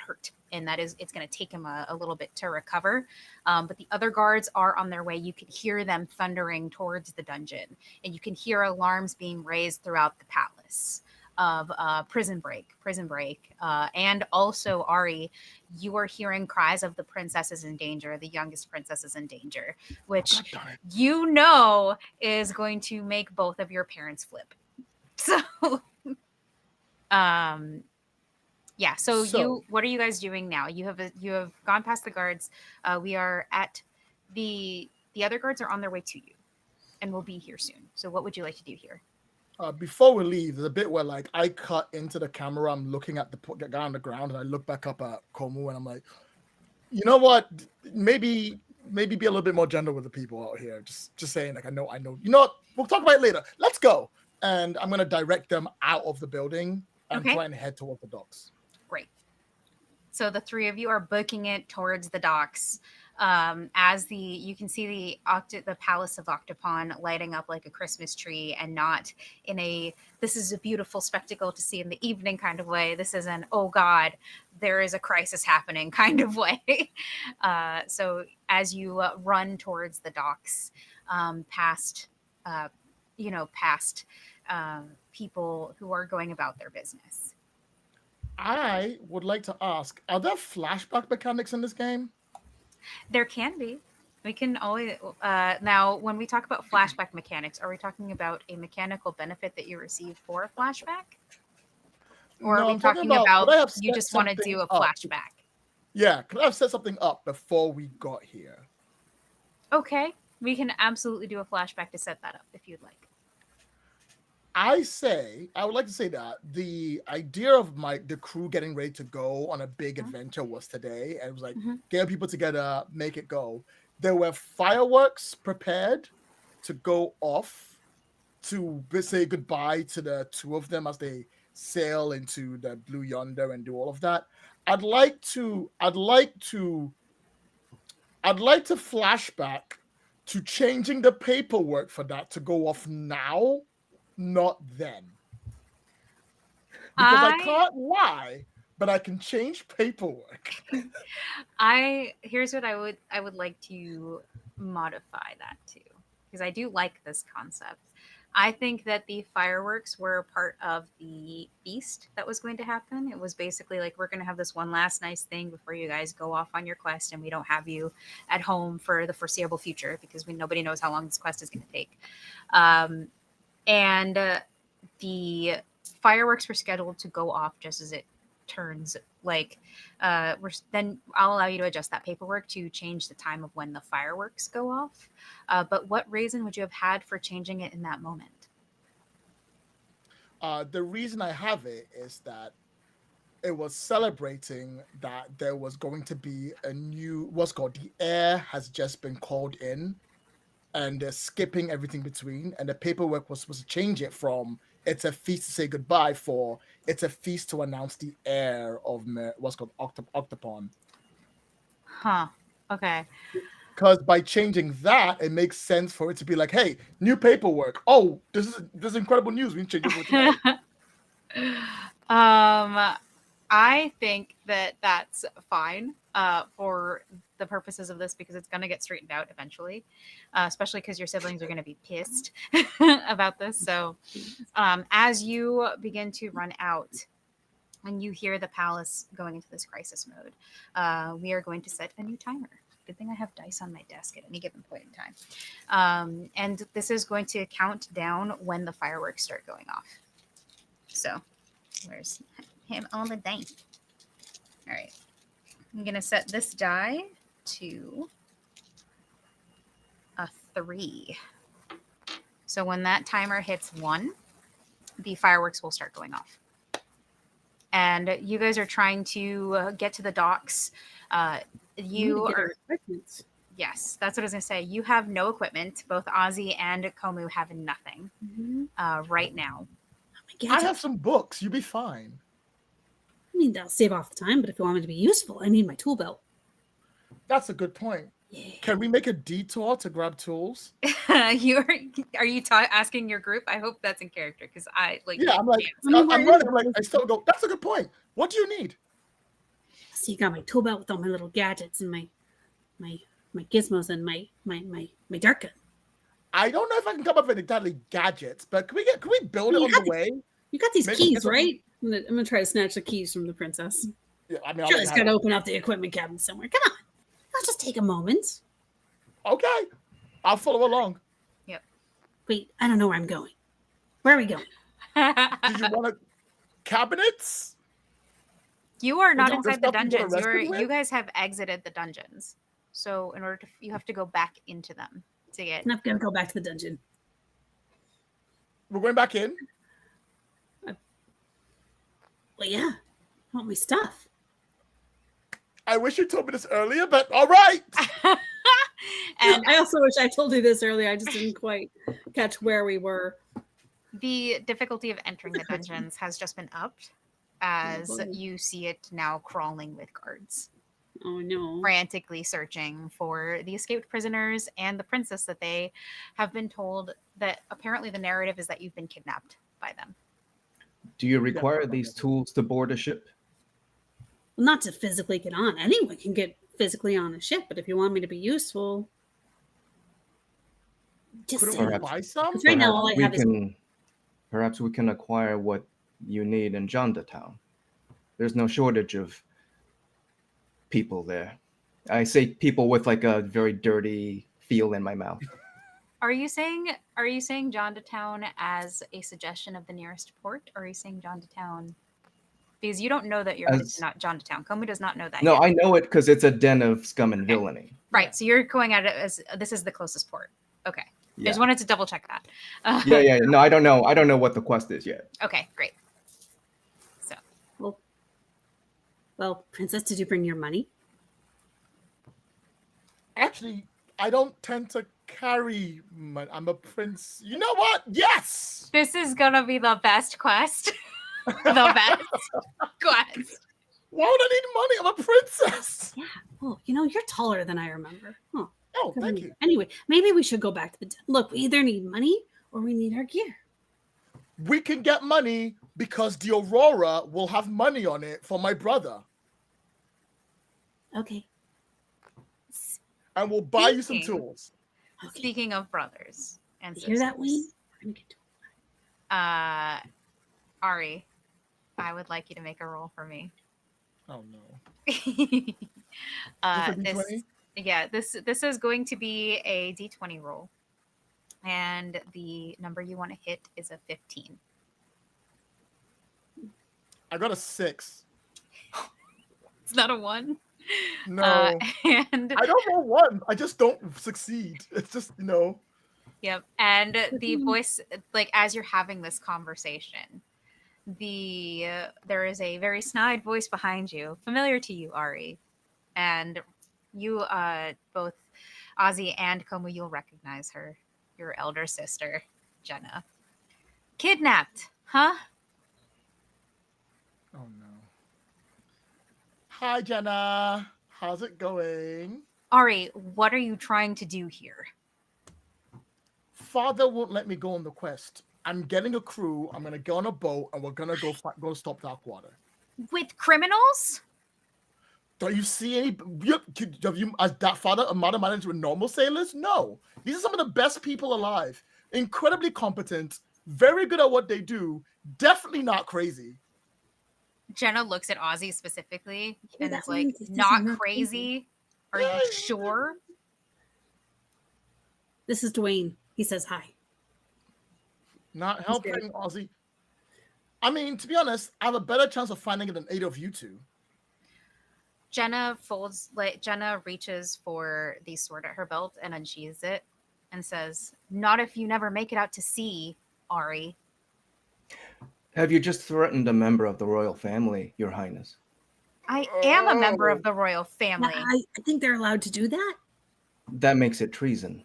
hurt. And it's going to take him a little bit to recover. But the other guards are on their way. You can hear them thundering towards the dungeon, and you can hear alarms being raised throughout the palace of prison break, and also Ari, you are hearing cries of the princess is in danger, the youngest princess is in danger, which you know is going to make both of your parents flip. So, yeah. So what are you guys doing now? You have gone past the guards. We are at the other guards are on their way to you, and will be here soon. So, what would you like to do here? Before we leave, there's a bit where like I cut into the camera, I'm looking at the guy on the ground, and I look back up at Komu, and I'm like, you know what? Maybe be a little bit more gentle with the people out here. Just saying, like I know. You know what? We'll talk about it later. Let's go. And I'm gonna direct them out of the building and try and head towards the docks. Great. So the three of you are booking it towards the docks. As you can see the Palace of Octopon lighting up like a Christmas tree, and not in this is a beautiful spectacle to see in the evening kind of way. This is an, oh God, there is a crisis happening kind of way. So as you run towards the docks, past people who are going about their business. I would like to ask, are there flashback mechanics in this game? There can be. We can always now when we talk about flashback mechanics, are we talking about a mechanical benefit that you receive for a flashback? Or are we talking about you just want to do a flashback? Yeah, could I have set something up before we got here? Okay. We can absolutely do a flashback to set that up if you'd like. I would like to say that the idea of the crew getting ready to go on a big adventure was today. And it was like, get people together, make it go. There were fireworks prepared to go off to say goodbye to the two of them as they sail into the Blue Yonder and do all of that. I'd like to flashback to changing the paperwork for that to go off now, not then. Because I can't lie, but I can change paperwork. Here's what I would like to modify that to. because I do like this concept. I think that the fireworks were part of the feast that was going to happen. It was basically like, we're going to have this one last nice thing before you guys go off on your quest, and we don't have you at home for the foreseeable future because nobody knows how long this quest is going to take. And the fireworks were scheduled to go off just as it turns. Like, then I'll allow you to adjust that paperwork to change the time of when the fireworks go off. But what reason would you have had for changing it in that moment? The reason I have it is that it was celebrating that there was going to be a new, what's called, the heir has just been called in, and they're skipping everything between, and the paperwork was supposed to change it from it's a feast to say goodbye for it's a feast to announce the heir of what's called Octopon. Huh. Okay. Because by changing that, it makes sense for it to be like, hey, new paperwork. Oh, this is incredible news. We can change it today. I think that that's fine for the purposes of this, because it's going to get straightened out eventually, especially because your siblings are going to be pissed about this. So as you begin to run out and you hear the palace going into this crisis mode, we are going to set a new timer. Good thing I have dice on my desk at any given point in time. And this is going to count down when the fireworks start going off. So where's him on the dice? All right. I'm going to set this die to a 3. So when that timer hits 1, the fireworks will start going off. And you guys are trying to get to the docks. You are. Yes, that's what I was going to say. You have no equipment. Both Ozzy and Komu have nothing right now. I have some books. You'll be fine. I mean, that'll save off the time, but if you want me to be useful, I need my tool belt. That's a good point. Yeah. Can we make a detour to grab tools? Are you asking your group? I hope that's in character, because I like. Yeah, I'm like, I'm running. I'm like, I still go. That's a good point. What do you need? So you got my tool belt with all my little gadgets and my gizmos and my dark gun. I don't know if I can come up with exactly gadgets, but can we build it on the way? You got these keys, right? I'm gonna try to snatch the keys from the princess. Yeah, I mean, Sure, it's gotta open up the equipment cabinet somewhere. Come on, I'll just take a moment. Okay, I'll follow along. Yep. Wait, I don't know where I'm going. Where are we going? Do you want cabinets? You are not inside the stuff you get dungeons. arrested with? You guys have exited the dungeons, so in order to, you have to go back into them to get. I'm not gonna go back to the dungeon. We're going back in. Well, yeah, I want my stuff. I wish you told me this earlier, but all right. And I also wish I told you this earlier. I just didn't quite catch where we were. the difficulty of entering the dungeons has just been upped, as boy. you see it now crawling with guards, Oh no. frantically searching for the escaped prisoners and the princess that they have been told that apparently the narrative is that you've been kidnapped by them. Do you require these tools to board a ship? Well, not to physically get on. Anyone can get physically on a ship, but if you want me to be useful, just Couldn't say we it. buy some? Because right now all I have is Perhaps we can acquire what you need in Jondatown. There's no shortage of people there. I say people with like a very dirty feel in my mouth. Are you saying Jondatown as a suggestion of the nearest port, or are you saying Jondatown because you don't know that you're not Jondatown? Komu does not know that. No, yet. I know it because it's a den of scum and villainy. Right, so you're going at it as this is the closest port. Okay. I Yeah. just wanted to double check that. Yeah. No, I don't know. I don't know what the quest is yet. Okay, great. So, well, princess, did you bring your money? Actually, I don't tend to carry money. I'm a prince. You know what? Yes. this is gonna be the best quest. The best quest. Why would I need money? I'm a princess. Yeah. Oh, you're taller than I remember. Huh. Oh, thank you. Anyway, maybe we should go back to the look. We either need money or we need our gear. We can get money because the Aurora will have money on it for my brother, Okay. and we'll buy you some Speaking- tools. Okay. Speaking of brothers and You sisters, hear that, Wayne? We're gonna get to Ari, I would like you to make a roll for me. Oh no. This D20? this is going to be a D20 roll, and the number you want to hit is a 15. I got a 6. It's not a 1. No. And I don't know one. I just don't succeed. It's just, yep, and the voice, like as you're having this conversation, there is a very snide voice behind you, familiar to you, Ari, and you both Ozzy and Komu, you'll recognize her, your elder sister, Jenna. Kidnapped, huh? Oh no. Hi, Jenna. How's it going? Ari, what are you trying to do here? Father won't let me go on the quest. I'm getting a crew. I'm gonna go on a boat, and we're gonna go stop Darkwater. With criminals? Don't you see any? Have you, as that father and mother, managed with normal sailors? No. These are some of the best people alive. Incredibly competent. Very good at what they do. Definitely not crazy. Jenna looks at Ozzy specifically and that is like, means this is not not crazy? Are you sure? This is Dwayne. He says hi. Not helping, Ozzy. I mean, to be honest, I have a better chance of finding it than 8 of you two. Jenna reaches for the sword at her belt and unsheathes it and says, not if you never make it out to sea, Ari. Have you just threatened a member of the royal family, Your Highness? I am a member of the royal family. I think they're allowed to do that. That makes it treason.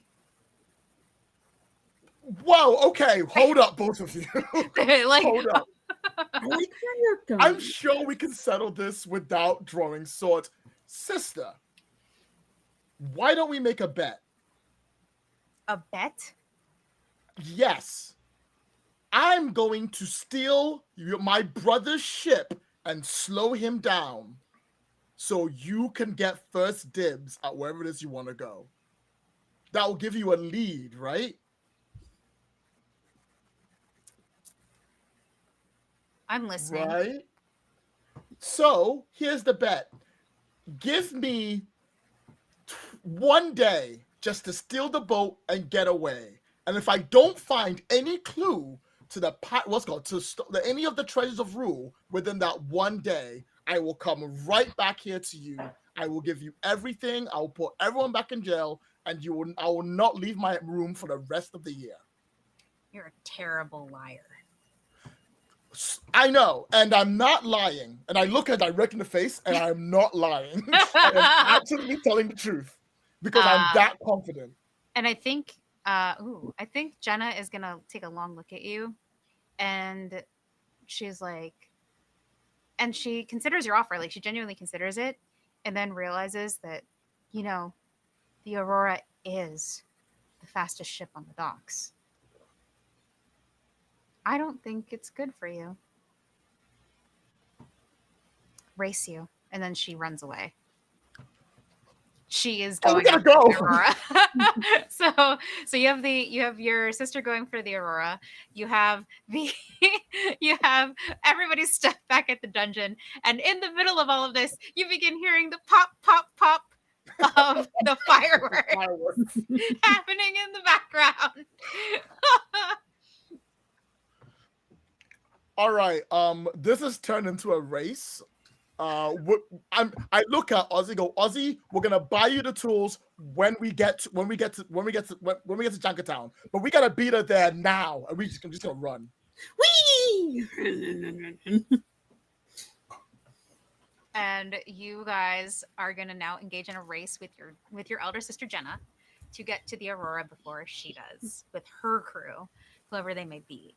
Whoa, okay, hold up, both of you. Like, Hold up. I like where you're going. I'm sure we can settle this without drawing swords. Sister, why don't we make a bet? a bet? Yes. I'm going to steal my brother's ship and slow him down so you can get first dibs at wherever it is you want to go. That will give you a lead, right? I'm listening. Right? So here's the bet. Give me 1 day just to steal the boat and get away. And if I don't find any clue to the any of the treasures of rule within that 1 day, I will come right back here to you. I will give you everything. I will put everyone back in jail, and I will not leave my room for the rest of the year. You're a terrible liar. I know, and I'm not lying. And I look her direct in the face, and I'm not lying. I am absolutely telling the truth because I'm that confident. And I think, I think Jenna is gonna take a long look at you, and she's like, and she considers your offer, like she genuinely considers it, and then realizes that, the Aurora is the fastest ship on the docks. I don't think it's good for you. Race you. And then she runs away. She is going after the Aurora. so you have your sister going for the Aurora. You have everybody stuck back at the dungeon. And in the middle of all of this, you begin hearing the pop, pop, pop of the fireworks happening in the background. All right. This has turned into a race. I look at Ozzy. Go, Ozzy. We're gonna buy you the tools when we get to Junkertown, but we gotta beat her there now. And I'm just gonna run. Whee! And you guys are gonna now engage in a race with your elder sister Jenna to get to the Aurora before she does with her crew, whoever they may be.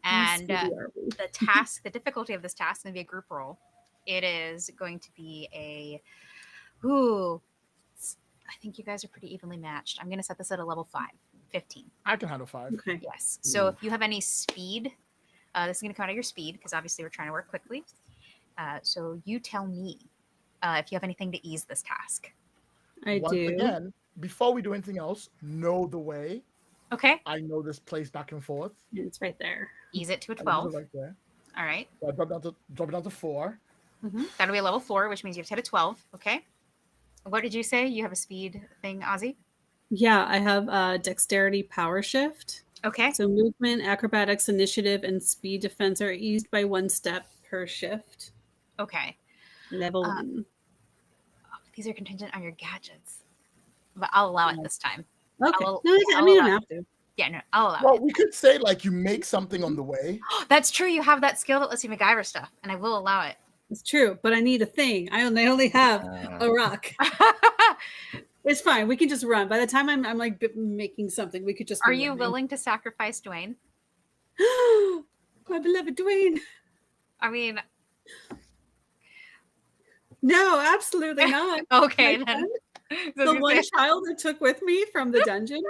And the difficulty of this task is going to be a group roll. It is going to be I think you guys are pretty evenly matched. I'm going to set this at a level 15. I can handle 5. Okay. Yes. So if you have any speed, this is going to come out of your speed because obviously we're trying to work quickly. So you tell me if you have anything to ease this task. I do. Again, before we do anything else, know the way. Okay. I know this place back and forth. It's right there. Ease it to a I know 12. it right there. All right. So I drop it down to 4. That'll be a level 4, which means you have to hit a 12. Okay. What did you say? You have a speed thing, Ozzy? Yeah, I have dexterity power shift. Okay. So movement, acrobatics, initiative, and speed defense are eased by 1 step per shift. Okay. Level 1. These are contingent on your gadgets, but I'll allow it this time. Okay. I'll- No, I I'll mean, you don't allow have to. Yeah, no, I'll allow Well, it. we could say like you make something on the way. That's true. You have that skill that lets you MacGyver stuff, and I will allow it. It's true, but I need a thing. I only have a rock. It's fine. We can just run. By the time I'm like making something, we could just. Are you willing to sacrifice Dwayne? My beloved Dwayne. I mean, No, absolutely not. okay My then. The one child I took with me from the dungeon.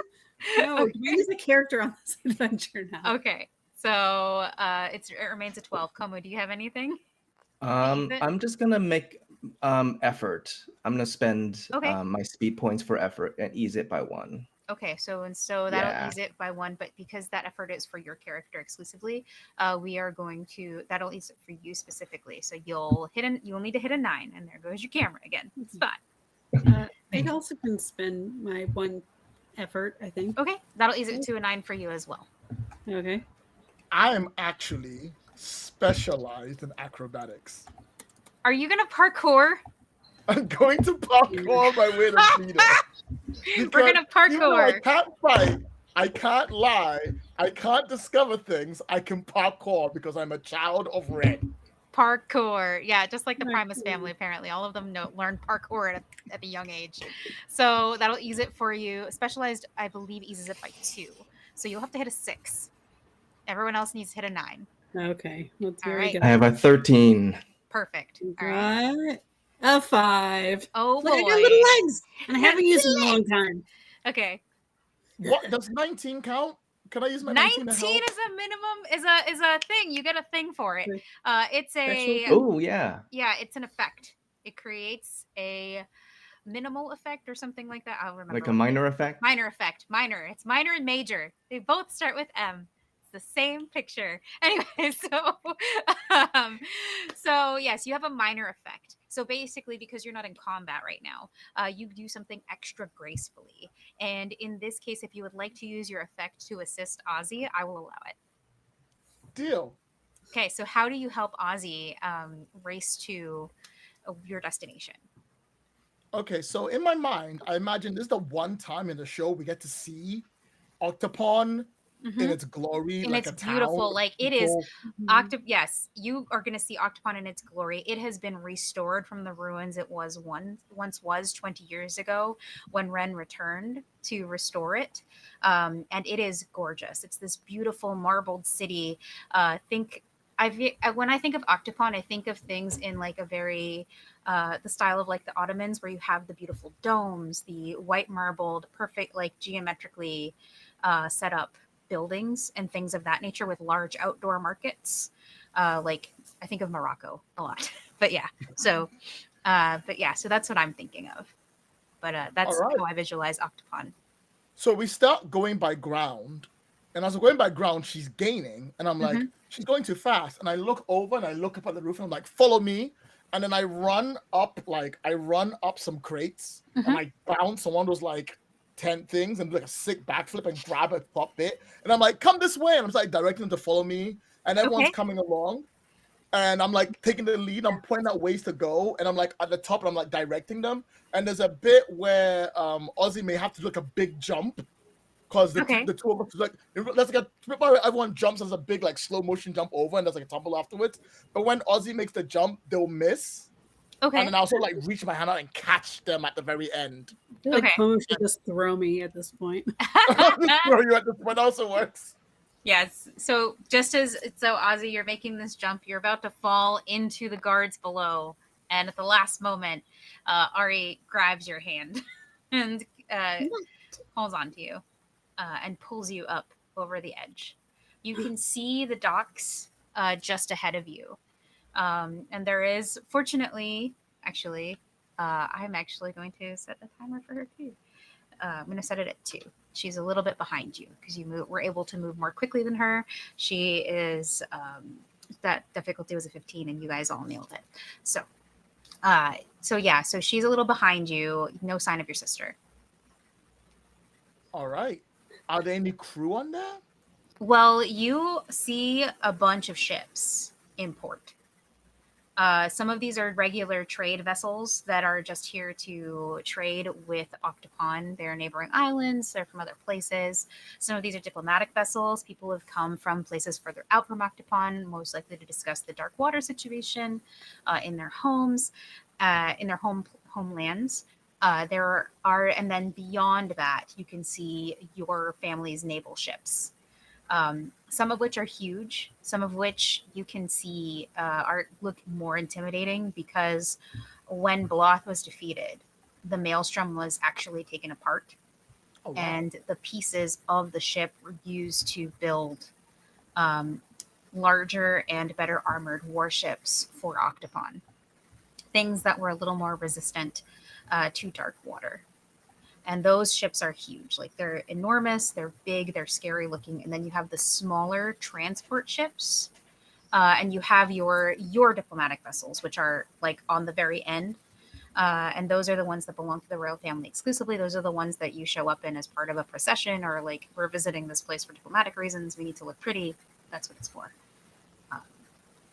No, Okay. Dwayne is a character on this adventure now. Okay, so it remains a 12. Como, do you have anything? I'm just gonna make effort. I'm gonna spend Okay. my speed points for effort and ease it by 1. Okay, so that'll Yeah. ease it by 1, but because that effort is for your character exclusively, we are going to that'll ease it for you specifically. So you'll need to hit a 9, and there goes your camera again. It's fine. I also can spend my 1 effort, I think. Okay, that'll ease it to a 9 for you as well. Okay. I am actually specialized in acrobatics. Are you gonna parkour? I'm going to parkour my way to freedom. We're gonna Because even though I parkour. can't fight. I can't lie. I can't discover things. I can parkour because I'm a child of red. Parkour, yeah, just like the Primus Parkour. family. Apparently, all of them learn parkour at a young age. So that'll ease it for you. Specialized, I believe, eases it by 2. So you'll have to hit a 6. Everyone else needs to hit a 9. Okay. Let's All here right. we I have a 13. Perfect. All right. go. A 5. Oh Look, I got boy. little legs, and I haven't used them in a long time. Okay. What does 19 count? Can I use my 19 19 to help? is a minimum is a thing. You get a thing for it. Okay. It's a Oh yeah. yeah, it's an effect. It creates a minimal effect or something like that. I'll remember. Like a what it minor is. effect? Minor effect. Minor. It's minor and major. They both start with M. It's the same picture. Anyway, so yes, you have a minor effect. So basically, because you're not in combat right now, you do something extra gracefully. And in this case, if you would like to use your effect to assist Ozzy, I will allow it. Deal. Okay, so how do you help Ozzy race to your destination? Okay, so in my mind, I imagine this is the one time in the show we get to see Octopon in its glory, And like it's a beautiful. town. Like it is People- yes, you are going to see Octopon in its glory. It has been restored from the ruins it was once was 20 years ago when Ren returned to restore it. And it is gorgeous. It's this beautiful marbled city. When I think of Octopon, I think of things in like a very the style of like the Ottomans, where you have the beautiful domes, the white marbled, perfect, like geometrically set up buildings and things of that nature with large outdoor markets. Like I think of Morocco a lot, but yeah. So that's what I'm thinking of. But that's All right. how I visualize Octopon. So we start going by ground, and as we're going by ground, she's gaining, and I'm like, she's going too fast. And I look over and I look up at the roof, and I'm like, follow me. And then I run up some crates, and I bounce on one of those like tent things and do like a sick backflip and grab a top bit. And I'm like, come this way. And I'm just like directing them to follow me. And everyone's coming along. And I'm like taking the lead. I'm pointing out ways to go. And I'm like at the top and I'm like directing them. And there's a bit where Ozzy may have to do like a big jump. Because the two of us like, let's get everyone jumps as a big like slow motion jump over, and there's like a tumble afterwards. But when Ozzy makes the jump, they'll miss. Okay. And then I also like reach my hand out and catch them at the very end. I feel like Como should just throw me at this point. Throw you at this point also works. Yes. So Ozzy, you're making this jump. You're about to fall into the guards below, and at the last moment, Ari grabs your hand and holds on to you and pulls you up over the edge. You can see the docks just ahead of you, and there is, fortunately, I'm actually going to set a timer for her too. I'm going to set it at 2. She's a little bit behind you because were able to move more quickly than her. She is, that difficulty was a 15 and you guys all nailed it. So she's a little behind you. No sign of your sister. All right. Are there any crew on there? Well, you see a bunch of ships in port. Some of these are regular trade vessels that are just here to trade with Octopon. They're neighboring islands. They're from other places. Some of these are diplomatic vessels. People have come from places further out from Octopon, most likely to discuss the dark water situation in their homes, in their homelands. There are, and then beyond that, you can see your family's naval ships. Some of which are huge, some of which you can see look more intimidating because when Bloth was defeated, the Maelstrom was actually taken apart. Oh, wow. And the pieces of the ship were used to build larger and better armored warships for Octopon. Things that were a little more resistant to dark water. And those ships are huge. Like, they're enormous, they're big, they're scary looking. And then you have the smaller transport ships. And you have your diplomatic vessels, which are like on the very end. And those are the ones that belong to the royal family exclusively. Those are the ones that you show up in as part of a procession, or like, we're visiting this place for diplomatic reasons. We need to look pretty. That's what it's for.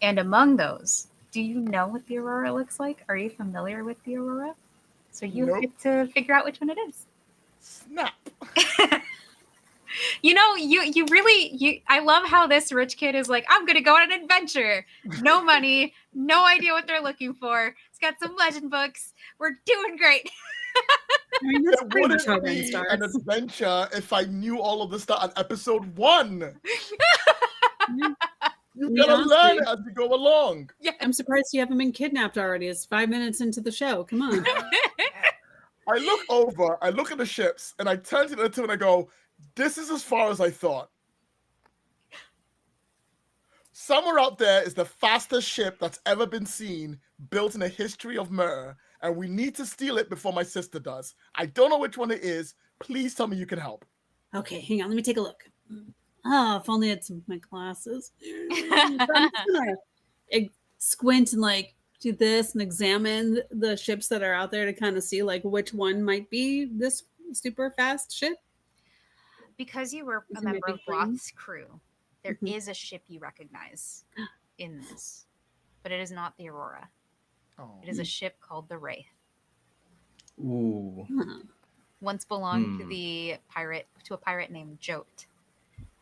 And among those, do you know what the Aurora looks like? Are you familiar with the Aurora? So you get to figure out which one it is. Snap. You know, you really I love how this rich kid is like, I'm gonna go on an adventure. No money, no idea what they're looking for. It's got some legend books. We're doing great. I mean, that's pretty much how Ben starts. An adventure if I knew all of this stuff on episode 1. You gotta learn it as you go along. Yeah. I'm surprised you haven't been kidnapped already. It's 5 minutes into the show. Come on. I look over, I look at the ships, and I turn to the two and I go, this is as far as I thought. Somewhere out there is the fastest ship that's ever been seen, built in the history of Mer, and we need to steal it before my sister does. I don't know which one it is. Please tell me you can help. Okay, hang on. Let me take a look. Oh, if only I had some of my glasses. I'm gonna squint and like do this and examine the ships that are out there to kind of see like which one might be this super fast ship. Because you were a member of Bloth's crew, there is a ship you recognize in this, but it is not the Aurora. Oh. It is a ship called the Wraith. Ooh. Once belonged to a pirate named Jote,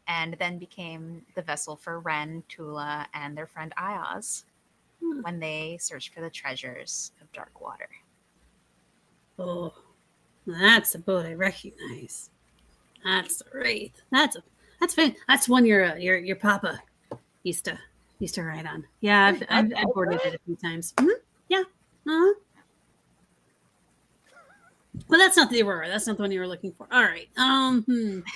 and then became the vessel for Ren, Tula, and their friend Ayaz when they searched for the treasures of dark water. Oh, that's a boat I recognize. That's the Wraith. That's one your papa used to ride on. Yeah, I've boarded it a few times. Mm-hmm. Yeah. Uh-huh. Well, that's not the Aurora. That's not the one you were looking for. All right.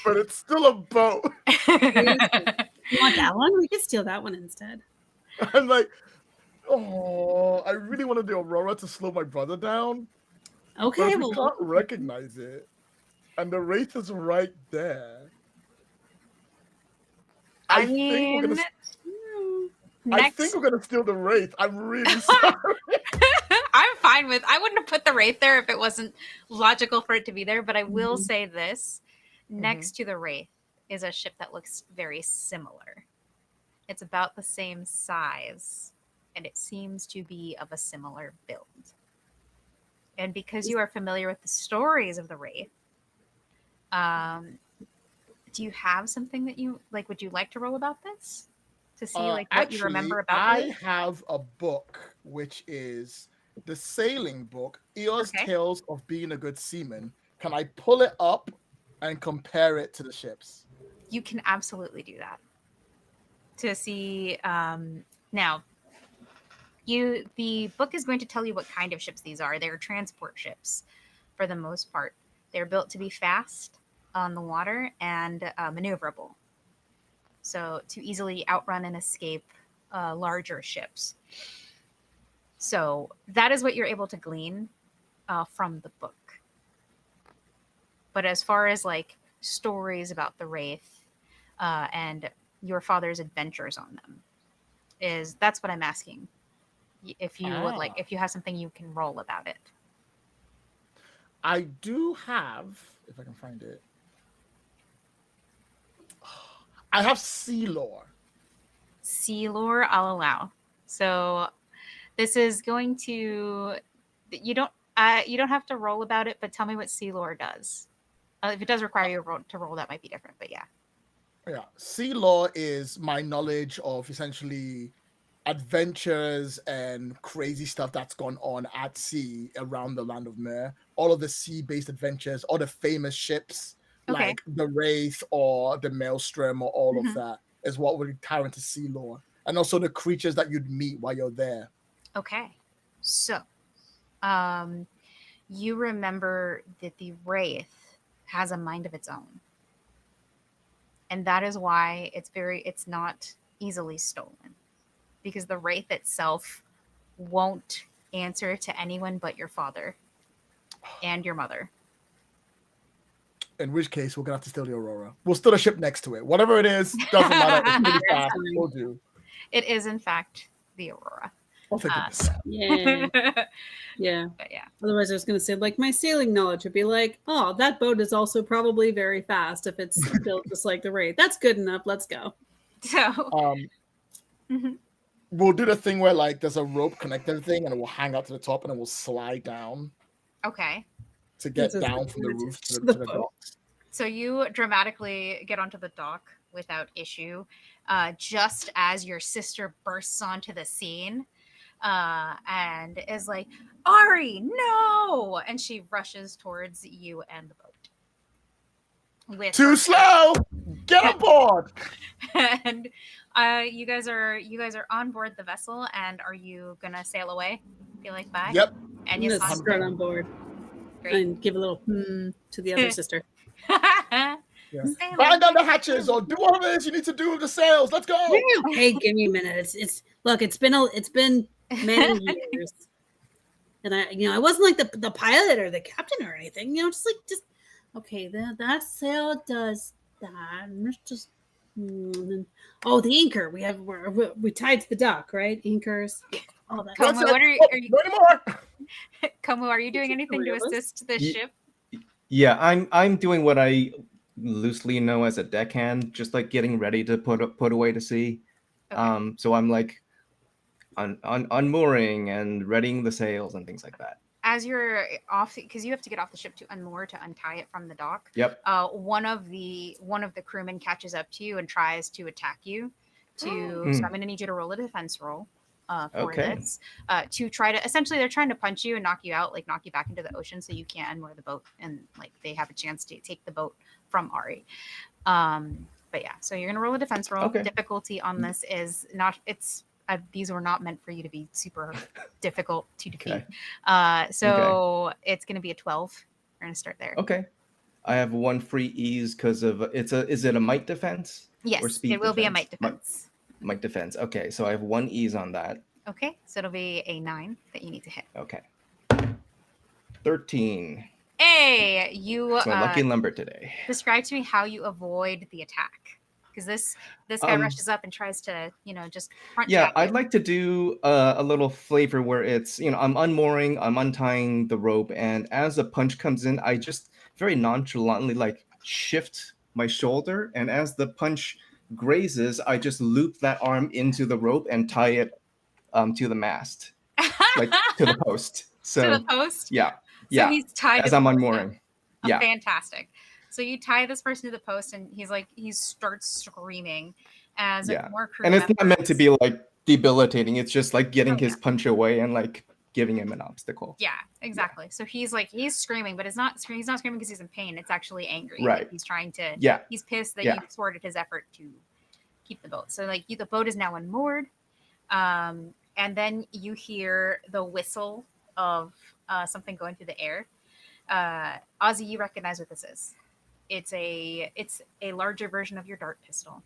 But it's still a boat. You want that one? We could steal that one instead. I'm like, oh, I really wanted the Aurora to slow my brother down. Okay, but we can't recognize it. And the Wraith is right there. I think we're gonna steal the Wraith. I'm really sorry. I'm fine with. I wouldn't have put the Wraith there if it wasn't logical for it to be there. But I will say this: next to the Wraith is a ship that looks very similar. It's about the same size, and it seems to be of a similar build. And because you are familiar with the stories of the Wraith, do you have something that you like? Would you like to roll about this to see what you remember about I have a book, which is the sailing book, Eo's Tales of Being a Good Seaman. Can I pull it up and compare it to the ships? You can absolutely do that. To see now, the book is going to tell you what kind of ships these are. They're transport ships, for the most part. They're built to be fast on the water and maneuverable, so to easily outrun and escape larger ships. So that is what you're able to glean from the book. But as far as like stories about the Wraith and your father's adventures on them, that's what I'm asking. If you would like, if you have something you can roll about it. I do have, if I can find it. I have sea lore. Sea lore, I'll allow. So this is going to you don't have to roll about it, but tell me what sea lore does. If it does require you to roll, that might be different. But yeah. Yeah, sea lore is my knowledge of essentially adventures and crazy stuff that's gone on at sea around the land of Mer. All of the sea-based adventures, all the famous ships Okay. like the Wraith or the Maelstrom or all of that is what would tie into sea lore. And also the creatures that you'd meet while you're there. Okay. So, you remember that the Wraith has a mind of its own. And that is why it's not easily stolen. Because the Wraith itself won't answer to anyone but your father and your mother. In which case, we're going to have to steal the Aurora. We'll steal a ship next to it. Whatever it is, doesn't matter. It's really fast. We'll do. It is, in fact, the Aurora. Oh, thank goodness. Yeah. Yeah. But yeah. Otherwise, I was going to say, like, my sailing knowledge would be like, oh, that boat is also probably very fast if it's built just like the Wraith. That's good enough. Let's go. So, we'll do the thing where, like, there's a rope connected thing and it will hang out to the top and it will slide down. Okay. To get down from the roof to the docks. So you dramatically get onto the dock without issue, just as your sister bursts onto the scene and is like, Ari, no! And she rushes towards you and the boat. Too slow! Get aboard! And you guys are on board the vessel, and are you gonna sail away? Feel like bye? Yep. And you start on board. Great. And give a little to the other sister. Yeah. Bind down the hatches or do whatever it is you need to do with the sails. Let's go. Hey, give me a minute. It's been many years. And I wasn't like the pilot or the captain or anything, just okay, that sail does that. And let's just the anchor. We tied to the dock, right? Anchors. Oh, that's Como, what are you anymore? Como, are you doing anything to assist the ship? Yeah, I'm doing what I loosely know as a deckhand, just like getting ready to put away to sea. Okay. So I'm like unmooring and readying the sails and things like that. As you're off, because you have to get off the ship to unmoor to untie it from the dock. Yep. One of the crewmen catches up to you and tries to attack you. So I'm going to need you to roll a defense roll. For this, to try to essentially they're trying to punch you and knock you out, like knock you back into the ocean so you can't unmoor the boat and like they have a chance to take the boat from Ari. But yeah, so you're gonna roll a defense roll. Okay. Difficulty on this is not these were not meant for you to be super difficult to defeat. So it's gonna be a 12. We're gonna start there. Okay. I have one free ease because of is it a might defense? Yes, or speed it will defense? Be a might defense. Might defense. Okay, so I have one ease on that. Okay, so it'll be a 9 that you need to hit. Okay. 13. Hey, you. It's my lucky number today. Describe to me how you avoid the attack, because this guy rushes up and tries to, just front. Yeah, I'd like to do a little flavor where it's, I'm unmooring, I'm untying the rope, and as a punch comes in, I just very nonchalantly like shift my shoulder, and as the punch grazes, I just loop that arm into the rope and tie it to the mast, like to the post. So to the post? Yeah. So he's tied as I'm unmooring. Yeah. Fantastic. So you tie this person to the post and he starts screaming as more crew and it's not meant to be like debilitating. It's just like getting his punch away and like giving him an obstacle. Yeah, exactly. So he's screaming, but he's not screaming because he's in pain. It's actually angry. Right. Like he's trying to. Yeah. He's pissed that you thwarted his effort to keep the boat. So like the boat is now unmoored, and then you hear the whistle of something going through the air. Ozzy, you recognize what this is? It's a larger version of your dart pistol.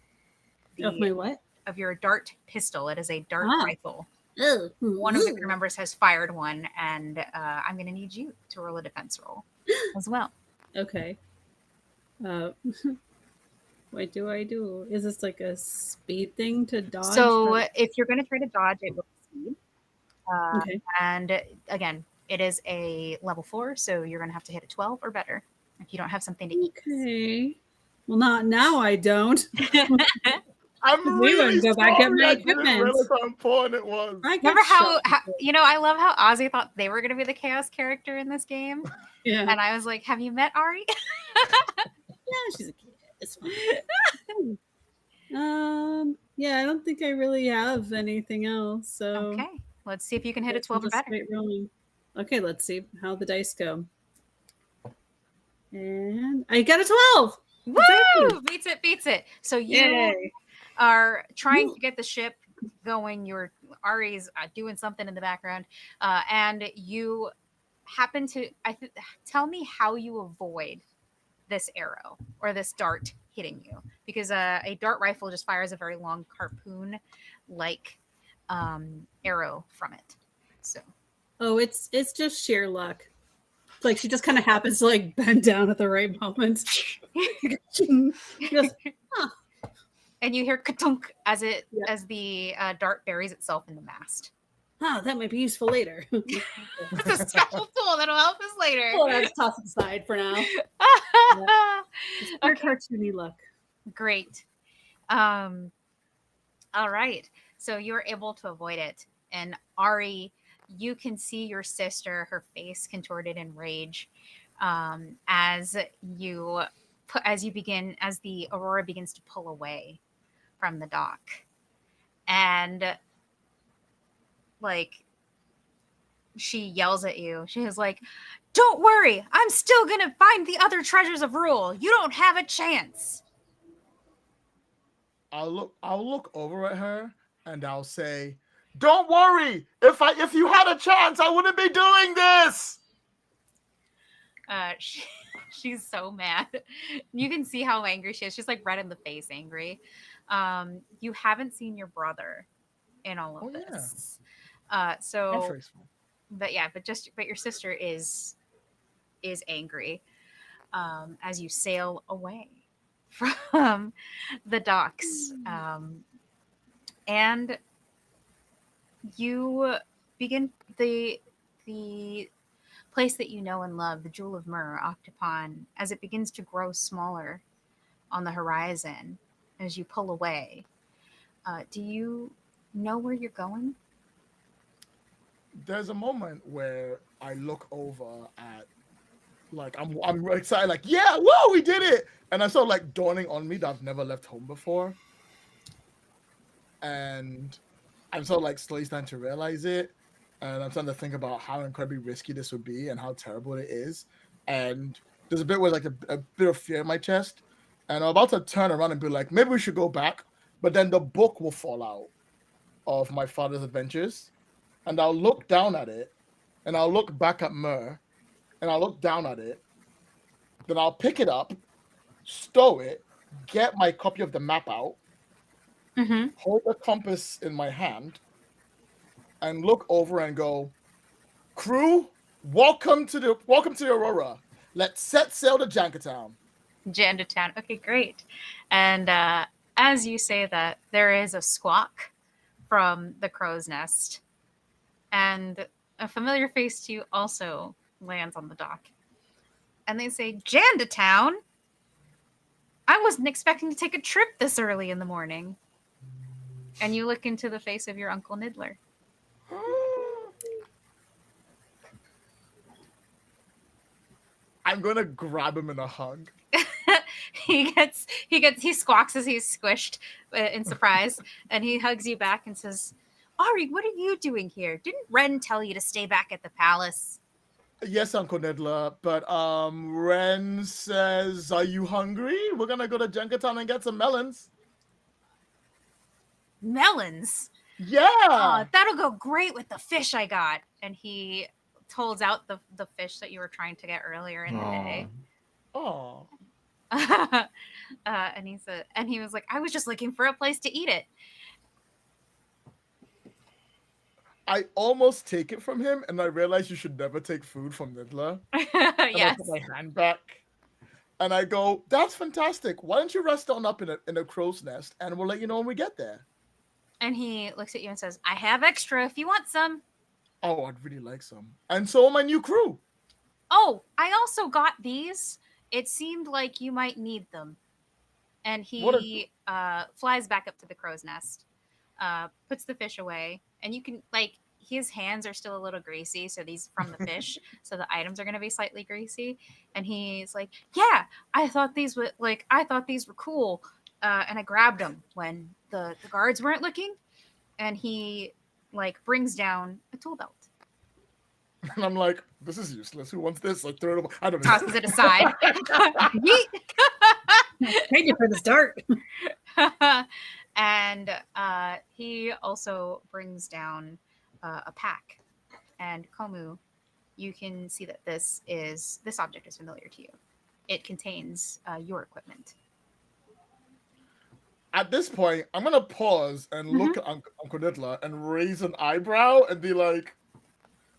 Of my what? Of your dart pistol. It is a dart rifle. One of the crew members has fired one, and I'm going to need you to roll a defense roll as well. Okay. Uh, what do I do? Is this like a speed thing to dodge? So if you're going to try to dodge, it will speed. Okay. And again, it is a level 4, so you're going to have to hit a 12 or better if you don't have something to eat. Okay. Well, not now. I don't. I'm We really would go back get sorry. my I didn't equipment. realize how important it was. I get Remember how, shot. I love how Ozzy thought they were going to be the chaos character in this game. Yeah. And I was like, have you met Ari? Yeah, she's a kid. It's fine. Yeah, I don't think I really have anything else. So Okay, let's see if you can hit a guess I'll 12 or just better. straight rolling. Okay, let's see how the dice go. And I got a 12. Woo! Beats it. So you Yay. are trying to get the ship going. Your Ari's doing something in the background, and you happen to tell me how you avoid this arrow or this dart hitting you, because a dart rifle just fires a very long harpoon like arrow from it. So Oh, it's just sheer luck. Like she just kind of happens to like bend down at the right moment. Just, and you hear katunk as it Yeah. as the dart buries itself in the mast. that might be useful later. It's a special tool that'll help us later. Well, let's toss it aside for now. Your cartoony luck. Great. All right. So you're able to avoid it. And Ari, you can see your sister, her face contorted in rage, as the Aurora begins to pull away from the dock. And like she yells at you. She is like, "Don't worry, I'm still gonna find the other treasures of Rule. You don't have a chance." I'll look over at her and I'll say, "Don't worry. If you had a chance, I wouldn't be doing this." She's so mad. You can see how angry she is. She's like red in the face, angry. You haven't seen your brother in all of this. So, but your sister is angry as you sail away from the docks, and you begin the place that you know and love, the Jewel of Myrrh, Octopon, as it begins to grow smaller on the horizon as you pull away. Do you know where you're going? There's a moment where I look over at, like, I'm excited, like, yeah, whoa, we did it. And I sort of like dawning on me that I've never left home before. And I'm sort of like slowly starting to realize it. And I'm starting to think about how incredibly risky this would be and how terrible it is. And there's a bit where like a bit of fear in my chest. And I'm about to turn around and be like, maybe we should go back. But then the book will fall out of my father's adventures. And I'll look down at it. And I'll look back at Myrrh. And I'll look down at it. Then I'll pick it up, stow it, get my copy of the map out, hold the compass in my hand, and look over and go, "Crew, welcome to the Aurora. Let's set sail to Jankertown." Jankertown. Okay, great. And as you say that, there is a squawk from the crow's nest, and a familiar face to you also lands on the dock. And they say, "Jankertown? I wasn't expecting to take a trip this early in the morning." And you look into the face of your Uncle Niddler. I'm gonna grab him in a hug. He squawks as he's squished in surprise, and he hugs you back and says, "Ari, what are you doing here? Didn't Ren tell you to stay back at the palace?" Yes, Uncle Niddler, but Ren says, "Are you hungry? We're gonna go to Jankertown and get some melons." Melons? Yeah. Oh, that'll go great with the fish I got. And he holds out the fish that you were trying to get earlier in the day. Oh. And he was like, "I was just looking for a place to eat it." I almost take it from him, and I realize you should never take food from Niddler. Yes. I put my hand back, And I go, that's fantastic. Why don't you rest on up in a crow's nest and we'll let you know when we get there. And he looks at you and says, I have extra if you want some. Oh, I'd really like some. And so my new crew. Oh, I also got these. It seemed like you might need them. And he flies back up to the crow's nest, puts the fish away, and you can his hands are still a little greasy, so these from the fish, so the items are going to be slightly greasy. And he's like, "Yeah, I thought these were cool," and I grabbed them when the guards weren't looking. And he brings down a tool belt. And I'm like, this is useless. Who wants this? Like, throw it away. I don't know. Tosses it aside. Thank you for the start. And he also brings down a pack. And Komu, you can see that this object is familiar to you. It contains your equipment. At this point, I'm gonna pause and look at Uncle Nidla and raise an eyebrow and be like,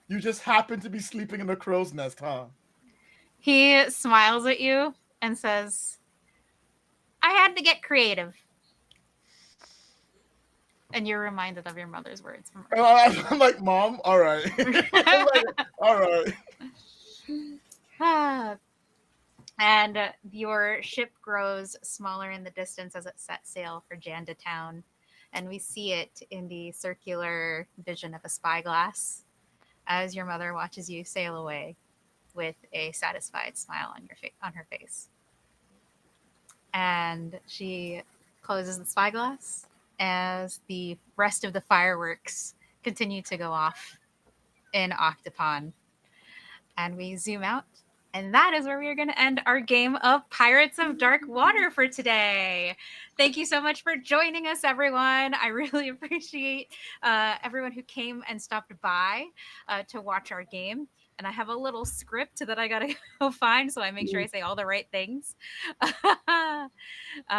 "You just happen to be sleeping in a crow's nest, huh?" He smiles at you and says, I had to get creative. And you're reminded of your mother's words from earlier. I'm like, Mom, all right. I'm like, all right. And your ship grows smaller in the distance as it sets sail for Janda Town. And we see it in the circular vision of a spyglass as your mother watches you sail away with a satisfied smile on her face. And she closes the spyglass as the rest of the fireworks continue to go off in Octopon. And we zoom out. And that is where we are going to end our game of Pirates of Dark Water for today. Thank you so much for joining us, everyone. I really appreciate everyone who came and stopped by to watch our game. And I have a little script that I got to go find, so I make sure I say all the right things.